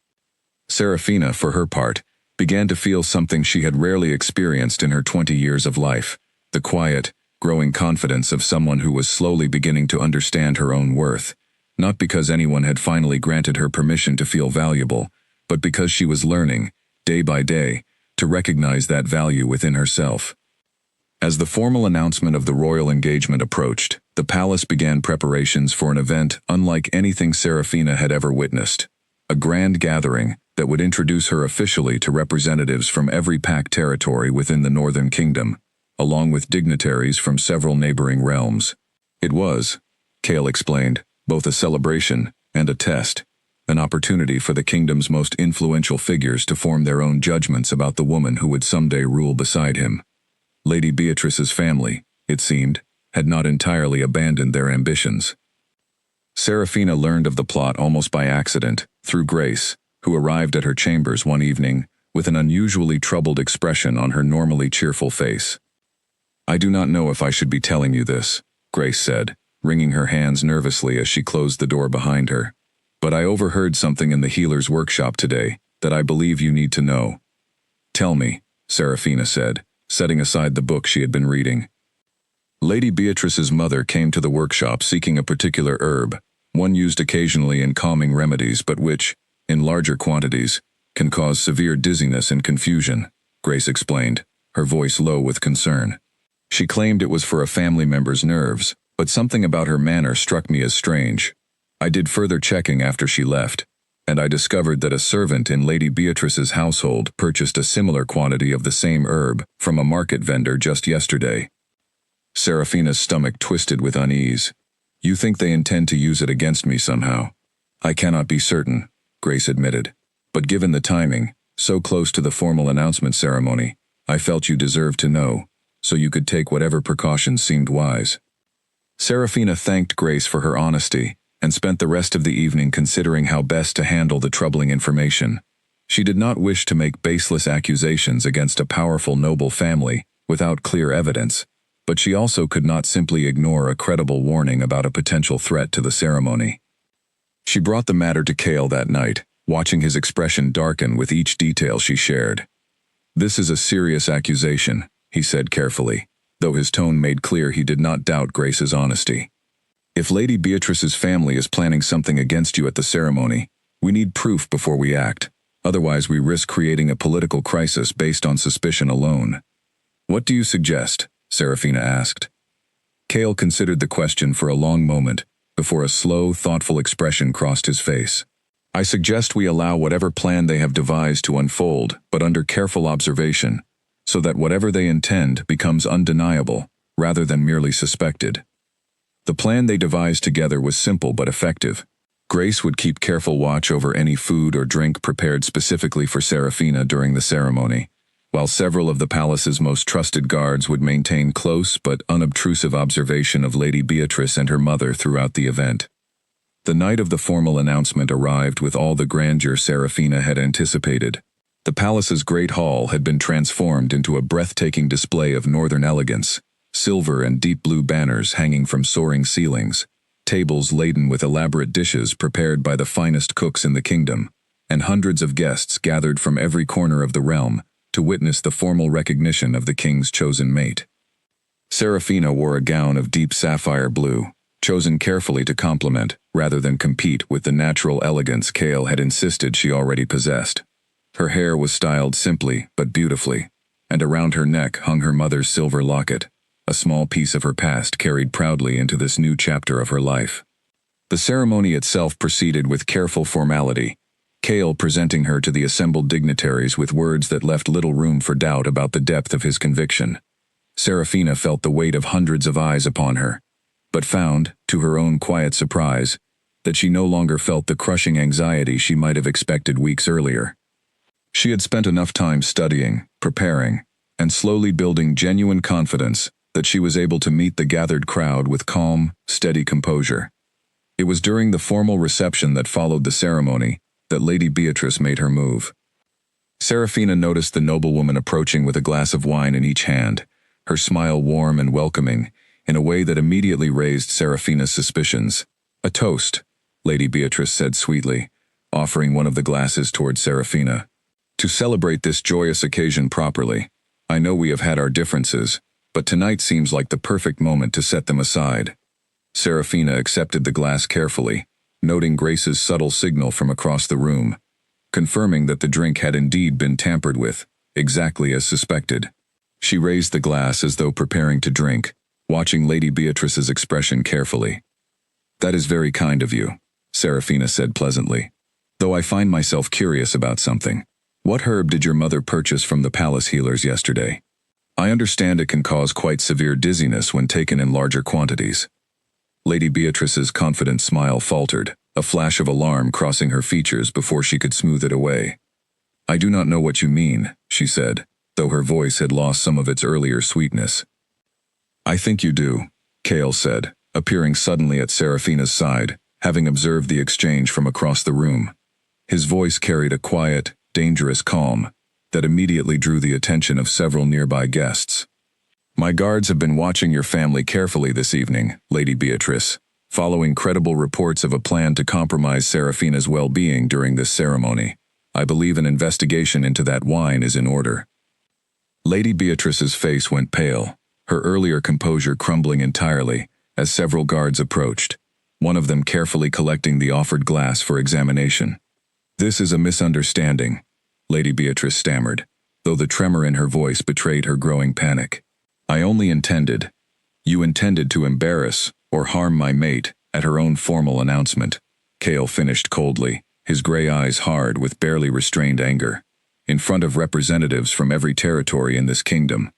Serafina, for her part, began to feel something she had rarely experienced in her 20 years of life, the quiet, growing confidence of someone who was slowly beginning to understand her own worth, not because anyone had finally granted her permission to feel valuable, but because she was learning, day by day, to recognize that value within herself. As the formal announcement of the royal engagement approached, the palace began preparations for an event unlike anything Serafina had ever witnessed, a grand gathering that would introduce her officially to representatives from every pact territory within the Northern Kingdom, along with dignitaries from several neighboring realms. It was, Cale explained, both a celebration and a test, an opportunity for the kingdom's most influential figures to form their own judgments about the woman who would someday rule beside him. Lady Beatrice's family, it seemed, had not entirely abandoned their ambitions. Serafina learned of the plot almost by accident, through Grace, who arrived at her chambers one evening, with an unusually troubled expression on her normally cheerful face. "I do not know if I should be telling you this," Grace said, wringing her hands nervously as she closed the door behind her. "But I overheard something in the healer's workshop today that I believe you need to know." "Tell me," Serafina said, setting aside the book she had been reading. Lady Beatrice's mother came to the workshop seeking a particular herb, one used occasionally in calming remedies but which, in larger quantities, can cause severe dizziness and confusion, Grace explained, her voice low with concern. She claimed it was for a family member's nerves, but something about her manner struck me as strange. I did further checking after she left, and I discovered that a servant in Lady Beatrice's household purchased a similar quantity of the same herb from a market vendor just yesterday. Serafina's stomach twisted with unease. "You think they intend to use it against me somehow?" "I cannot be certain," Grace admitted. "But given the timing, so close to the formal announcement ceremony, I felt you deserved to know, so you could take whatever precautions seemed wise." Serafina thanked Grace for her honesty and spent the rest of the evening considering how best to handle the troubling information. She did not wish to make baseless accusations against a powerful noble family without clear evidence, but she also could not simply ignore a credible warning about a potential threat to the ceremony. She brought the matter to Cale that night, watching his expression darken with each detail she shared. "This is a serious accusation," he said carefully, though his tone made clear he did not doubt Grace's honesty. "If Lady Beatrice's family is planning something against you at the ceremony, we need proof before we act. Otherwise we risk creating a political crisis based on suspicion alone." "What do you suggest?" Serafina asked. Cale considered the question for a long moment, before a slow, thoughtful expression crossed his face. "I suggest we allow whatever plan they have devised to unfold, but under careful observation, so that whatever they intend becomes undeniable, rather than merely suspected." The plan they devised together was simple but effective. Grace would keep careful watch over any food or drink prepared specifically for Serafina during the ceremony, while several of the palace's most trusted guards would maintain close but unobtrusive observation of Lady Beatrice and her mother throughout the event. The night of the formal announcement arrived with all the grandeur Serafina had anticipated. The palace's great hall had been transformed into a breathtaking display of northern elegance, silver and deep blue banners hanging from soaring ceilings, tables laden with elaborate dishes prepared by the finest cooks in the kingdom, and hundreds of guests gathered from every corner of the realm to witness the formal recognition of the king's chosen mate. Serafina wore a gown of deep sapphire blue, chosen carefully to complement, rather than compete with the natural elegance Cale had insisted she already possessed. Her hair was styled simply but beautifully, and around her neck hung her mother's silver locket, a small piece of her past carried proudly into this new chapter of her life. The ceremony itself proceeded with careful formality, Cale presenting her to the assembled dignitaries with words that left little room for doubt about the depth of his conviction. Serafina felt the weight of hundreds of eyes upon her, but found, to her own quiet surprise, that she no longer felt the crushing anxiety she might have expected weeks earlier. She had spent enough time studying, preparing, and slowly building genuine confidence that she was able to meet the gathered crowd with calm, steady composure. It was during the formal reception that followed the ceremony that Lady Beatrice made her move. Serafina noticed the noblewoman approaching with a glass of wine in each hand, her smile warm and welcoming, in a way that immediately raised Serafina's suspicions. "A toast," Lady Beatrice said sweetly, offering one of the glasses toward Serafina. "To celebrate this joyous occasion properly. I know we have had our differences, but tonight seems like the perfect moment to set them aside." Serafina accepted the glass carefully, noting Grace's subtle signal from across the room, confirming that the drink had indeed been tampered with, exactly as suspected. She raised the glass as though preparing to drink, watching Lady Beatrice's expression carefully. "That is very kind of you," Serafina said pleasantly. "Though I find myself curious about something. What herb did your mother purchase from the palace healers yesterday? I understand it can cause quite severe dizziness when taken in larger quantities." Lady Beatrice's confident smile faltered, a flash of alarm crossing her features before she could smooth it away. "I do not know what you mean," she said, though her voice had lost some of its earlier sweetness. "I think you do," Cale said, appearing suddenly at Serafina's side, having observed the exchange from across the room. His voice carried a quiet, dangerous calm, that immediately drew the attention of several nearby guests. "My guards have been watching your family carefully this evening, Lady Beatrice, following credible reports of a plan to compromise Serafina's well-being during this ceremony. I believe an investigation into that wine is in order." Lady Beatrice's face went pale, her earlier composure crumbling entirely as several guards approached, one of them carefully collecting the offered glass for examination. "This is a misunderstanding," Lady Beatrice stammered, though the tremor in her voice betrayed her growing panic. "I only intended—" "You intended to embarrass or harm my mate at her own formal announcement," Cale finished coldly, his gray eyes hard with barely restrained anger. "In front of representatives from every territory in this kingdom.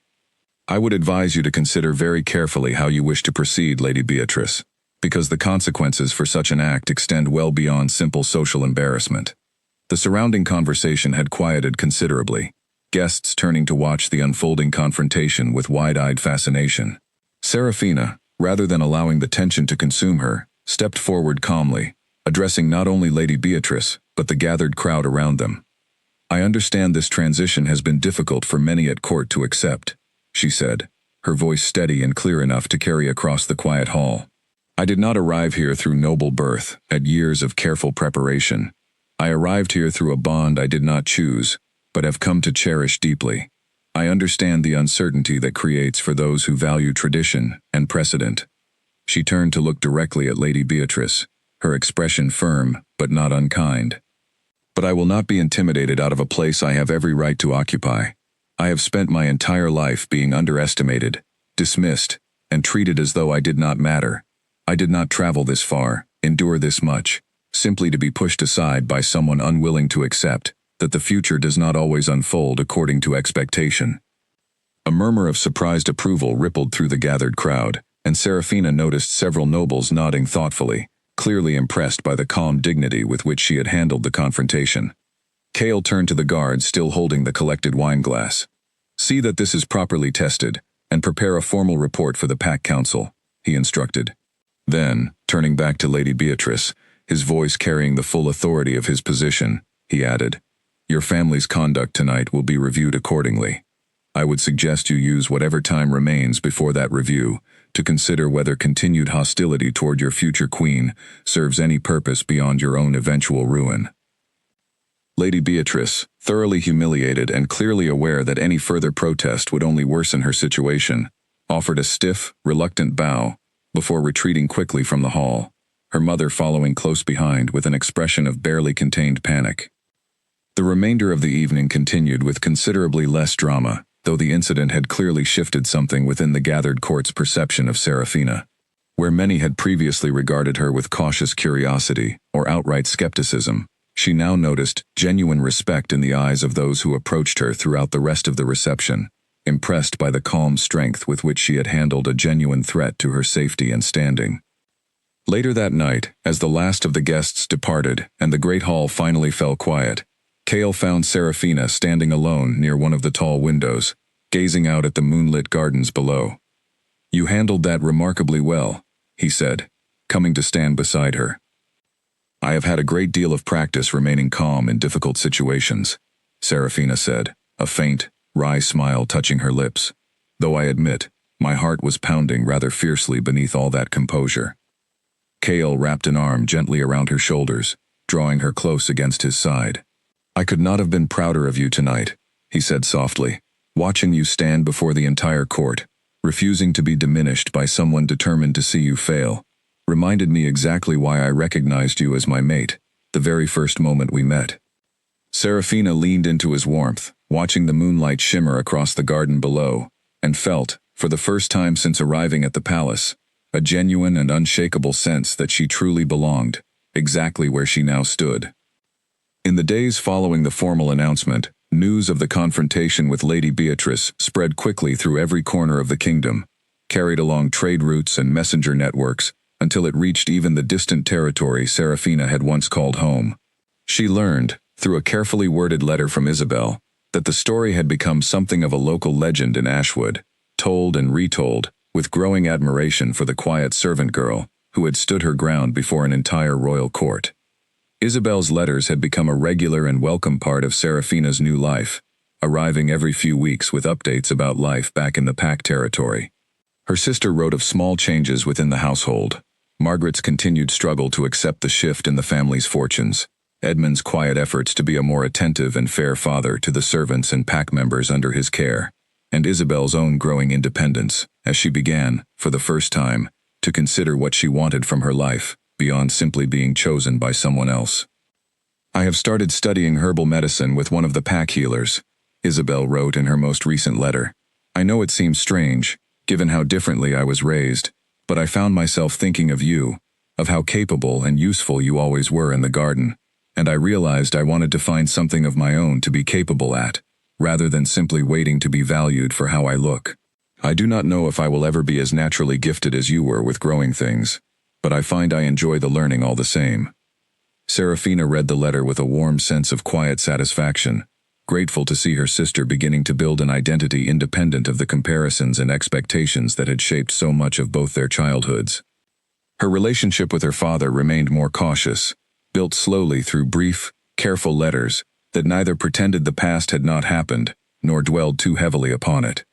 I would advise you to consider very carefully how you wish to proceed, Lady Beatrice, because the consequences for such an act extend well beyond simple social embarrassment." The surrounding conversation had quieted considerably, guests turning to watch the unfolding confrontation with wide-eyed fascination. Serafina, rather than allowing the tension to consume her, stepped forward calmly, addressing not only Lady Beatrice, but the gathered crowd around them. "I understand this transition has been difficult for many at court to accept," she said, her voice steady and clear enough to carry across the quiet hall. "I did not arrive here through noble birth, at years of careful preparation. I arrived here through a bond I did not choose, but have come to cherish deeply. I understand the uncertainty that creates for those who value tradition and precedent." She turned to look directly at Lady Beatrice, her expression firm but not unkind. "But I will not be intimidated out of a place I have every right to occupy. I have spent my entire life being underestimated, dismissed, and treated as though I did not matter. I did not travel this far, endure this much, simply to be pushed aside by someone unwilling to accept that the future does not always unfold according to expectation." A murmur of surprised approval rippled through the gathered crowd, and Serafina noticed several nobles nodding thoughtfully, clearly impressed by the calm dignity with which she had handled the confrontation. Cale turned to the guards still holding the collected wine glass. "See that this is properly tested, and prepare a formal report for the Pack Council," he instructed. Then, turning back to Lady Beatrice, his voice carrying the full authority of his position, he added, "Your family's conduct tonight will be reviewed accordingly. I would suggest you use whatever time remains before that review to consider whether continued hostility toward your future queen serves any purpose beyond your own eventual ruin." Lady Beatrice, thoroughly humiliated and clearly aware that any further protest would only worsen her situation, offered a stiff, reluctant bow before retreating quickly from the hall, her mother following close behind with an expression of barely contained panic. The remainder of the evening continued with considerably less drama, though the incident had clearly shifted something within the gathered court's perception of Serafina. Where many had previously regarded her with cautious curiosity or outright skepticism, she now noticed genuine respect in the eyes of those who approached her throughout the rest of the reception, impressed by the calm strength with which she had handled a genuine threat to her safety and standing. Later that night, as the last of the guests departed and the great hall finally fell quiet, Cale found Serafina standing alone near one of the tall windows, gazing out at the moonlit gardens below. "You handled that remarkably well," he said, coming to stand beside her. "I have had a great deal of practice remaining calm in difficult situations," Serafina said, a faint, wry smile touching her lips, though I admit, my heart was pounding rather fiercely beneath all that composure. Cale wrapped an arm gently around her shoulders, drawing her close against his side. "I could not have been prouder of you tonight," he said softly, "watching you stand before the entire court, refusing to be diminished by someone determined to see you fail, reminded me exactly why I recognized you as my mate, the very first moment we met." Serafina leaned into his warmth, watching the moonlight shimmer across the garden below, and felt, for the first time since arriving at the palace, a genuine and unshakable sense that she truly belonged, exactly where she now stood. In the days following the formal announcement, news of the confrontation with Lady Beatrice spread quickly through every corner of the kingdom, carried along trade routes and messenger networks, until it reached even the distant territory Serafina had once called home. She learned, through a carefully worded letter from Isabel, that the story had become something of a local legend in Ashwood, told and retold, with growing admiration for the quiet servant girl who had stood her ground before an entire royal court. Isabel's letters had become a regular and welcome part of Serafina's new life, arriving every few weeks with updates about life back in the Pack territory. Her sister wrote of small changes within the household, Margaret's continued struggle to accept the shift in the family's fortunes, Edmund's quiet efforts to be a more attentive and fair father to the servants and Pack members under his care, and Isabel's own growing independence, as she began, for the first time, to consider what she wanted from her life, beyond simply being chosen by someone else. "I have started studying herbal medicine with one of the Pack healers," Isabel wrote in her most recent letter. "I know it seems strange, given how differently I was raised, but I found myself thinking of you, of how capable and useful you always were in the garden, and I realized I wanted to find something of my own to be capable at, rather than simply waiting to be valued for how I look. I do not know if I will ever be as naturally gifted as you were with growing things, but I find I enjoy the learning all the same." Serafina read the letter with a warm sense of quiet satisfaction, grateful to see her sister beginning to build an identity independent of the comparisons and expectations that had shaped so much of both their childhoods. Her relationship with her father remained more cautious, built slowly through brief, careful letters that neither pretended the past had not happened, nor dwelled too heavily upon it.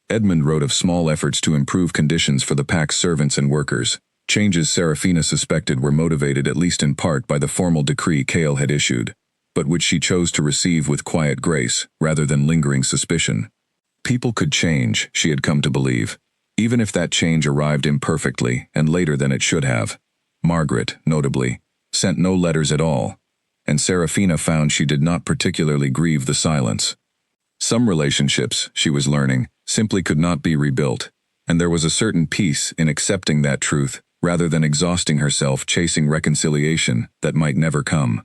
Edmund wrote of small efforts to improve conditions for the Pack's servants and workers, changes Serafina suspected were motivated at least in part by the formal decree Cale had issued, but which she chose to receive with quiet grace rather than lingering suspicion. People could change, she had come to believe, even if that change arrived imperfectly and later than it should have. Margaret, notably, sent no letters at all, and Serafina found she did not particularly grieve the silence. Some relationships, she was learning, simply could not be rebuilt, and there was a certain peace in accepting that truth rather than exhausting herself chasing reconciliation that might never come.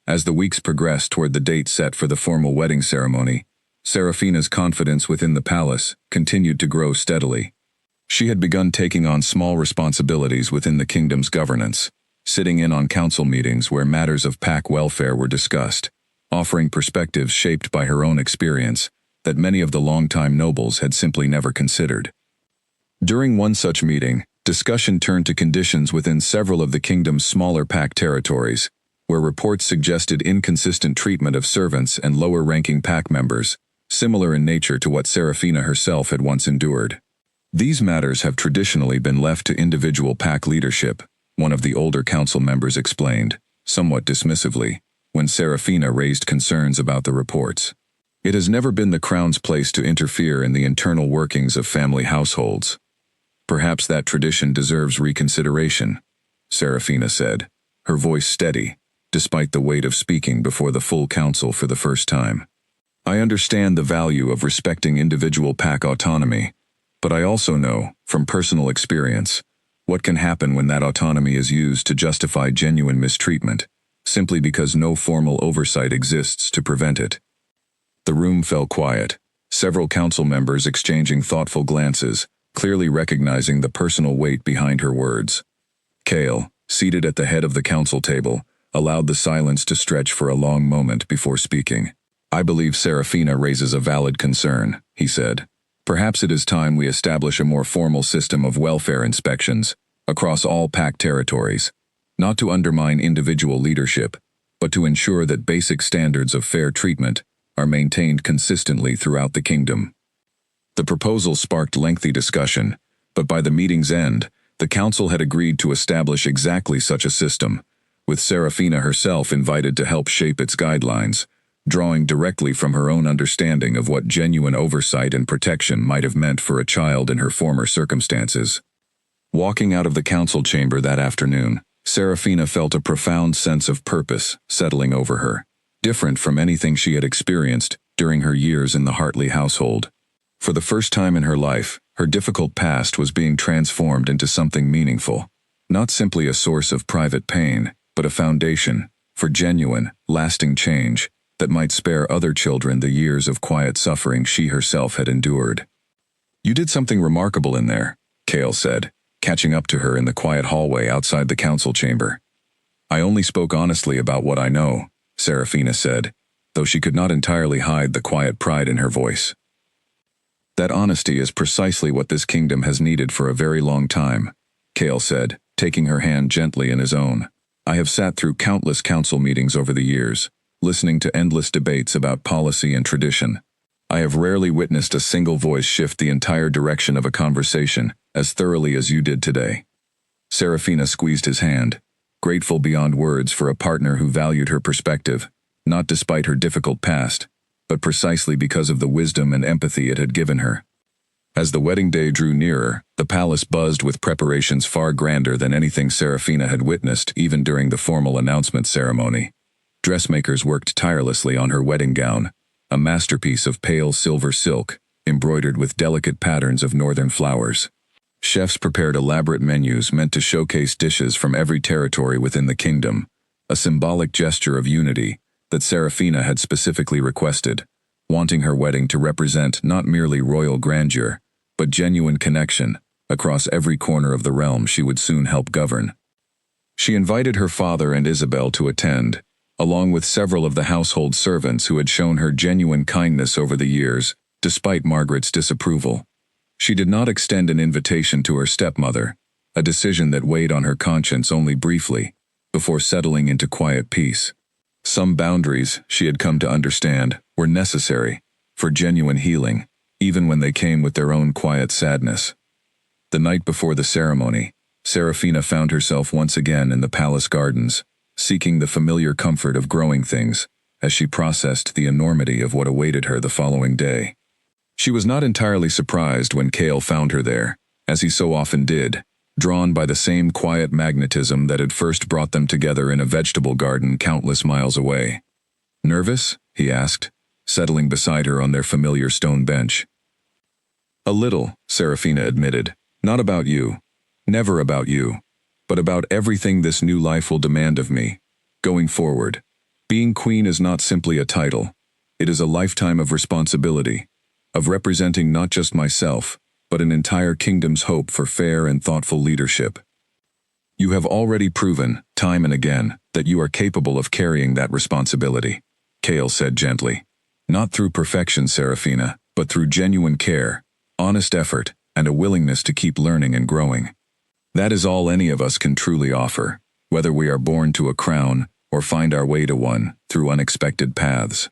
As the weeks progressed toward the date set for the formal wedding ceremony, Serafina's confidence within the palace continued to grow steadily. She had begun taking on small responsibilities within the kingdom's governance, sitting in on council meetings where matters of Pack welfare were discussed, offering perspectives shaped by her own experience that many of the longtime nobles had simply never considered. During one such meeting, discussion turned to conditions within several of the kingdom's smaller Pack territories, where reports suggested inconsistent treatment of servants and lower-ranking Pack members, similar in nature to what Serafina herself had once endured. "These matters have traditionally been left to individual Pack leadership," one of the older council members explained, somewhat dismissively, when Serafina raised concerns about the reports. "It has never been the Crown's place to interfere in the internal workings of family households. Perhaps that tradition deserves reconsideration," Serafina said, her voice steady, despite the weight of speaking before the full council for the first time. "I understand the value of respecting individual Pack autonomy, but I also know, from personal experience, what can happen when that autonomy is used to justify genuine mistreatment, simply because no formal oversight exists to prevent it." The room fell quiet, several council members exchanging thoughtful glances, clearly recognizing the personal weight behind her words. Cale, seated at the head of the council table, allowed the silence to stretch for a long moment before speaking. "I believe Serafina raises a valid concern," he said. "Perhaps it is time we establish a more formal system of welfare inspections across all Pack territories, not to undermine individual leadership, but to ensure that basic standards of fair treatment are maintained consistently throughout the kingdom." The proposal sparked lengthy discussion, but by the meeting's end, the council had agreed to establish exactly such a system, with Serafina herself invited to help shape its guidelines, drawing directly from her own understanding of what genuine oversight and protection might have meant for a child in her former circumstances. Walking out of the council chamber that afternoon, Serafina felt a profound sense of purpose settling over her, different from anything she had experienced during her years in the Hartley household. For the first time in her life, her difficult past was being transformed into something meaningful, not simply a source of private pain, but a foundation for genuine, lasting change that might spare other children the years of quiet suffering she herself had endured. "You did something remarkable in there," Cale said, catching up to her in the quiet hallway outside the council chamber. "I only spoke honestly about what I know," Serafina said, though she could not entirely hide the quiet pride in her voice. "That honesty is precisely what this kingdom has needed for a very long time," Cale said, taking her hand gently in his own. "I have sat through countless council meetings over the years, listening to endless debates about policy and tradition, I have rarely witnessed a single voice shift the entire direction of a conversation as thoroughly as you did today. Serafina squeezed his hand, grateful beyond words for a partner who valued her perspective, not despite her difficult past, but precisely because of the wisdom and empathy it had given her. As the wedding day drew nearer, the palace buzzed with preparations far grander than anything Serafina had witnessed even during the formal announcement ceremony. Dressmakers worked tirelessly on her wedding gown, a masterpiece of pale silver silk, embroidered with delicate patterns of northern flowers. Chefs prepared elaborate menus meant to showcase dishes from every territory within the kingdom, a symbolic gesture of unity that Serafina had specifically requested, wanting her wedding to represent not merely royal grandeur, but genuine connection across every corner of the realm she would soon help govern. She invited her father and Isabel to attend, along with several of the household servants who had shown her genuine kindness over the years, despite Margaret's disapproval. She did not extend an invitation to her stepmother, a decision that weighed on her conscience only briefly, before settling into quiet peace. Some boundaries, she had come to understand, were necessary for genuine healing, even when they came with their own quiet sadness. The night before the ceremony, Serafina found herself once again in the palace gardens, seeking the familiar comfort of growing things, as she processed the enormity of what awaited her the following day. She was not entirely surprised when Cale found her there, as he so often did, drawn by the same quiet magnetism that had first brought them together in a vegetable garden countless miles away. "Nervous?" he asked, settling beside her on their familiar stone bench. "A little," Serafina admitted. "Not about you. Never about you. But about everything this new life will demand of me. Going forward, being queen is not simply a title. It is a lifetime of responsibility, of representing not just myself, but an entire kingdom's hope for fair and thoughtful leadership. You have already proven, time and again, that you are capable of carrying that responsibility," Cale said gently. "Not through perfection, Serafina, but through genuine care, honest effort, and a willingness to keep learning and growing. That is all any of us can truly offer, whether we are born to a crown or find our way to one through unexpected paths."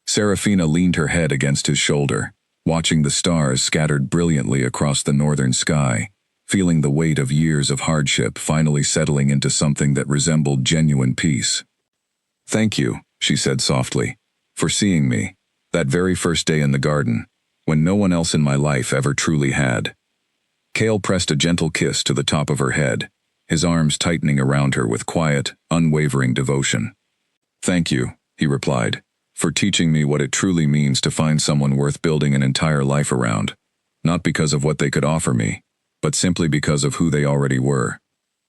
Serafina leaned her head against his shoulder, watching the stars scattered brilliantly across the northern sky, feeling the weight of years of hardship finally settling into something that resembled genuine peace. "Thank you," she said softly, "for seeing me, that very first day in the garden, when no one else in my life ever truly had." Cale pressed a gentle kiss to the top of her head, his arms tightening around her with quiet, unwavering devotion. "Thank you," he replied, "for teaching me what it truly means to find someone worth building an entire life around, not because of what they could offer me, but simply because of who they already were."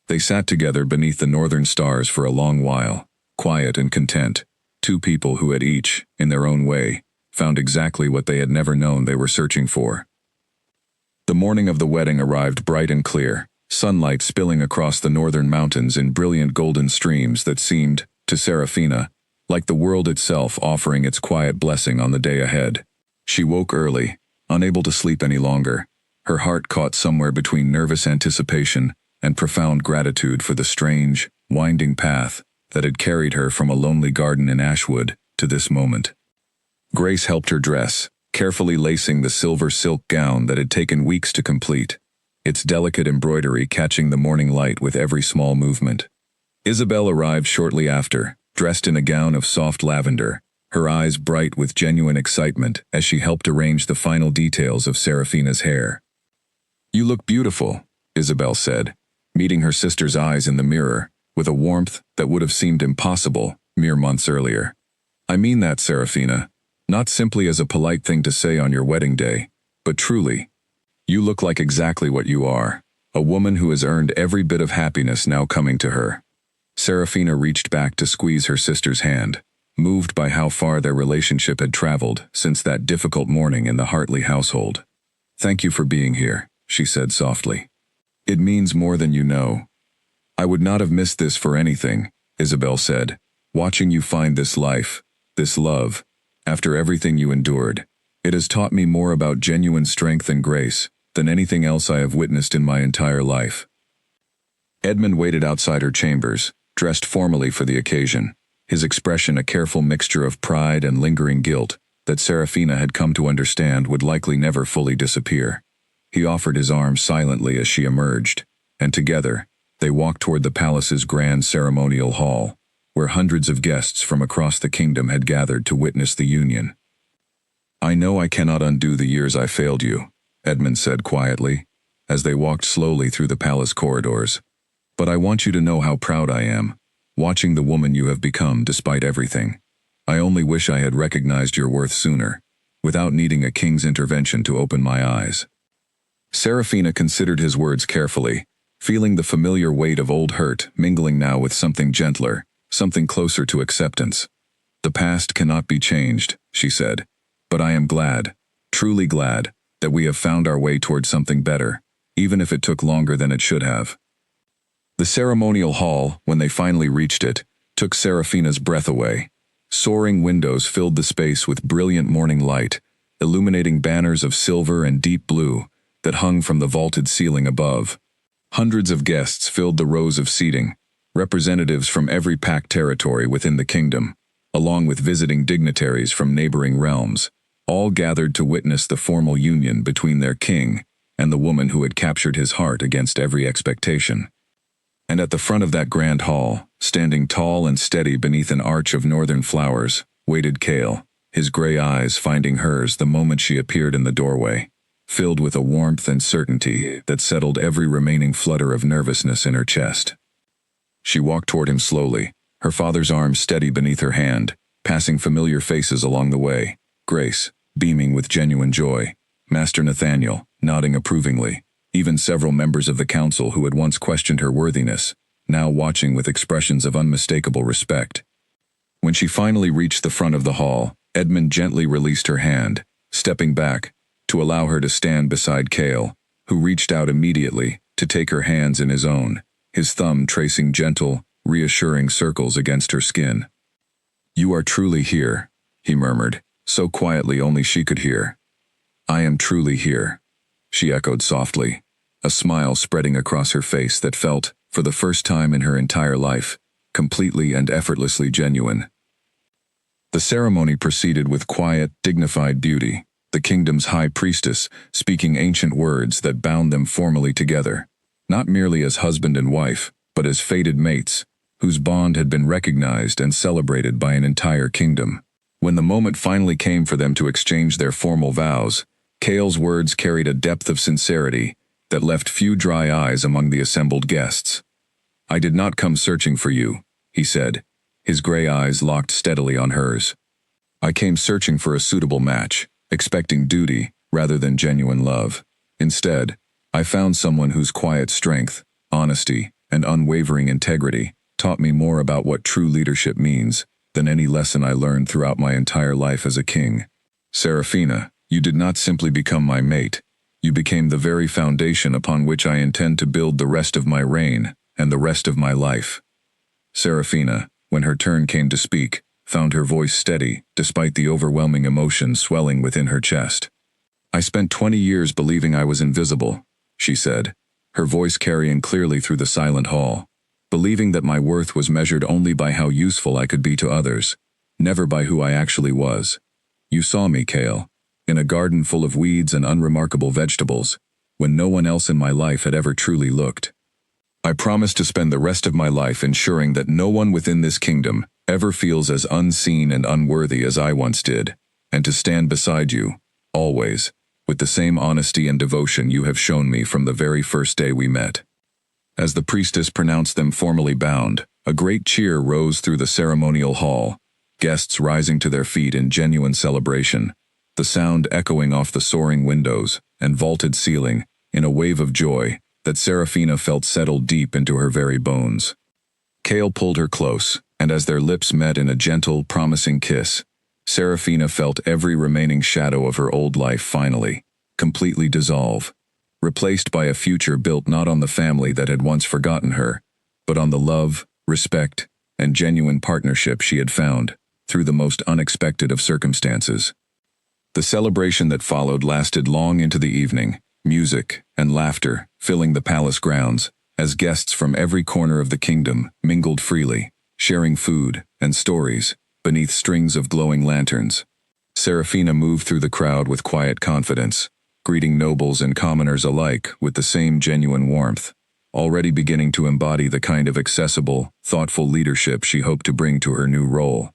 They sat together beneath the northern stars for a long while, quiet and content, two people who had each, in their own way, found exactly what they had never known they were searching for. The morning of the wedding arrived bright and clear, sunlight spilling across the northern mountains in brilliant golden streams that seemed, to Serafina, like the world itself offering its quiet blessing on the day ahead. She woke early, unable to sleep any longer, her heart caught somewhere between nervous anticipation and profound gratitude for the strange, winding path that had carried her from a lonely garden in Ashwood to this moment. Grace helped her dress, carefully lacing the silver silk gown that had taken weeks to complete, its delicate embroidery catching the morning light with every small movement. Isabel arrived shortly after, dressed in a gown of soft lavender, her eyes bright with genuine excitement as she helped arrange the final details of Serafina's hair. "You look beautiful," Isabel said, meeting her sister's eyes in the mirror, with a warmth that would have seemed impossible mere months earlier. "I mean that, Serafina. Not simply as a polite thing to say on your wedding day, but truly. You look like exactly what you are, a woman who has earned every bit of happiness now coming to her." Serafina reached back to squeeze her sister's hand, moved by how far their relationship had traveled since that difficult morning in the Hartley household. "Thank you for being here," she said softly. "It means more than you know." "I would not have missed this for anything," Isabel said, "watching you find this life, this love. After everything you endured, it has taught me more about genuine strength and grace than anything else I have witnessed in my entire life." Edmund waited outside her chambers, dressed formally for the occasion, his expression a careful mixture of pride and lingering guilt that Serafina had come to understand would likely never fully disappear. He offered his arm silently as she emerged, and together, they walked toward the palace's grand ceremonial hall, where hundreds of guests from across the kingdom had gathered to witness the union. "I know I cannot undo the years I failed you," Edmund said quietly, as they walked slowly through the palace corridors. "But I want you to know how proud I am, watching the woman you have become despite everything. I only wish I had recognized your worth sooner, without needing a king's intervention to open my eyes." Serafina considered his words carefully, feeling the familiar weight of old hurt mingling now with something gentler, something closer to acceptance. "The past cannot be changed," she said, "but I am glad, truly glad, that we have found our way toward something better, even if it took longer than it should have." The ceremonial hall, when they finally reached it, took Serafina's breath away. Soaring windows filled the space with brilliant morning light, illuminating banners of silver and deep blue that hung from the vaulted ceiling above. Hundreds of guests filled the rows of seating, representatives from every packed territory within the kingdom, along with visiting dignitaries from neighboring realms, all gathered to witness the formal union between their king and the woman who had captured his heart against every expectation. And at the front of that grand hall, standing tall and steady beneath an arch of northern flowers, waited Cale, his gray eyes finding hers the moment she appeared in the doorway, filled with a warmth and certainty that settled every remaining flutter of nervousness in her chest. She walked toward him slowly, her father's arm steady beneath her hand, passing familiar faces along the way, Grace, beaming with genuine joy, Master Nathaniel, nodding approvingly, even several members of the council who had once questioned her worthiness, now watching with expressions of unmistakable respect. When she finally reached the front of the hall, Edmund gently released her hand, stepping back, to allow her to stand beside Cale, who reached out immediately to take her hands in his own, his thumb tracing gentle, reassuring circles against her skin. "You are truly here," he murmured, so quietly only she could hear. "I am truly here," she echoed softly, a smile spreading across her face that felt, for the first time in her entire life, completely and effortlessly genuine. The ceremony proceeded with quiet, dignified beauty, the kingdom's high priestess speaking ancient words that bound them formally together, not merely as husband and wife, but as fated mates, whose bond had been recognized and celebrated by an entire kingdom. When the moment finally came for them to exchange their formal vows, Cale's words carried a depth of sincerity that left few dry eyes among the assembled guests. "I did not come searching for you," he said, his gray eyes locked steadily on hers. "I came searching for a suitable match, expecting duty rather than genuine love. Instead, I found someone whose quiet strength, honesty, and unwavering integrity taught me more about what true leadership means than any lesson I learned throughout my entire life as a king. Serafina, you did not simply become my mate. You became the very foundation upon which I intend to build the rest of my reign and the rest of my life." Serafina, when her turn came to speak, found her voice steady despite the overwhelming emotion swelling within her chest. "I spent 20 years believing I was invisible," she said, her voice carrying clearly through the silent hall, "believing that my worth was measured only by how useful I could be to others, never by who I actually was. You saw me, Cale, in a garden full of weeds and unremarkable vegetables, when no one else in my life had ever truly looked. I promise to spend the rest of my life ensuring that no one within this kingdom ever feels as unseen and unworthy as I once did, and to stand beside you, always, with the same honesty and devotion you have shown me from the very first day we met." As the priestess pronounced them formally bound, a great cheer rose through the ceremonial hall, guests rising to their feet in genuine celebration, the sound echoing off the soaring windows and vaulted ceiling in a wave of joy that Serafina felt settle deep into her very bones. Cale pulled her close, and as their lips met in a gentle, promising kiss, Serafina felt every remaining shadow of her old life finally, completely dissolve, replaced by a future built not on the family that had once forgotten her, but on the love, respect, and genuine partnership she had found through the most unexpected of circumstances. The celebration that followed lasted long into the evening, music and laughter filling the palace grounds, as guests from every corner of the kingdom mingled freely, sharing food and stories beneath strings of glowing lanterns. Serafina moved through the crowd with quiet confidence, greeting nobles and commoners alike with the same genuine warmth, already beginning to embody the kind of accessible, thoughtful leadership she hoped to bring to her new role.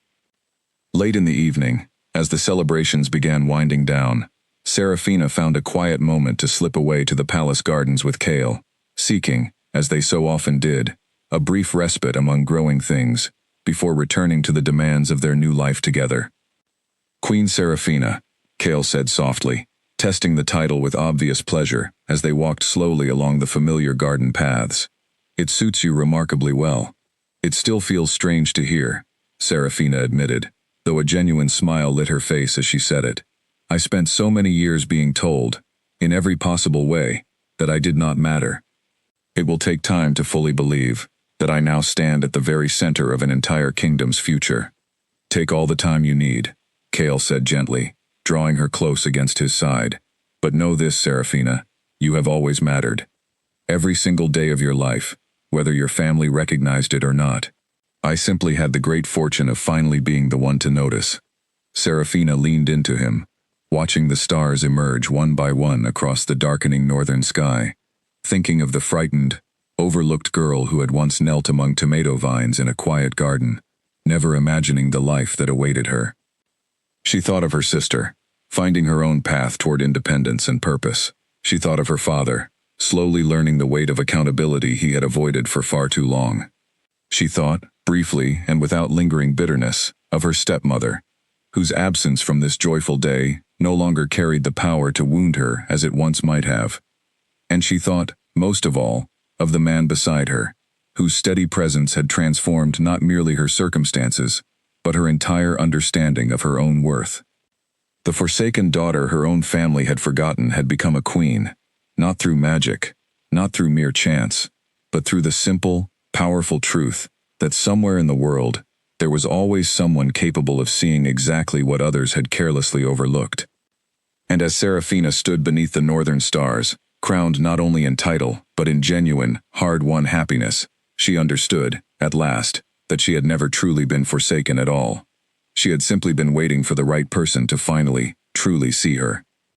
Late in the evening, as the celebrations began winding down, Serafina found a quiet moment to slip away to the palace gardens with Kale, seeking, as they so often did, a brief respite among growing things, before returning to the demands of their new life together. "Queen Serafina," Kale said softly, testing the title with obvious pleasure as they walked slowly along the familiar garden paths. "It suits you remarkably well." "It still feels strange to hear," Serafina admitted, though a genuine smile lit her face as she said it. "I spent so many years being told, in every possible way, that I did not matter. It will take time to fully believe that I now stand at the very center of an entire kingdom's future." "Take all the time you need," Kale said gently, drawing her close against his side. "But know this, Serafina, you have always mattered. Every single day of your life, whether your family recognized it or not. I simply had the great fortune of finally being the one to notice." Serafina leaned into him, watching the stars emerge one by one across the darkening northern sky, thinking of the frightened, overlooked girl who had once knelt among tomato vines in a quiet garden, never imagining the life that awaited her. She thought of her sister, finding her own path toward independence and purpose. She thought of her father, slowly learning the weight of accountability he had avoided for far too long. She thought, briefly and without lingering bitterness, of her stepmother, whose absence from this joyful day no longer carried the power to wound her as it once might have. And she thought, most of all, of the man beside her, whose steady presence had transformed not merely her circumstances, but her entire understanding of her own worth. The forsaken daughter her own family had forgotten had become a queen, not through magic, not through mere chance, but through the simple, powerful truth that somewhere in the world, there was always someone capable of seeing exactly what others had carelessly overlooked. And as Serafina stood beneath the northern stars, crowned not only in title, but in genuine, hard-won happiness, she understood, at last, that she had never truly been forsaken at all. She had simply been waiting for the right person to finally, truly see her.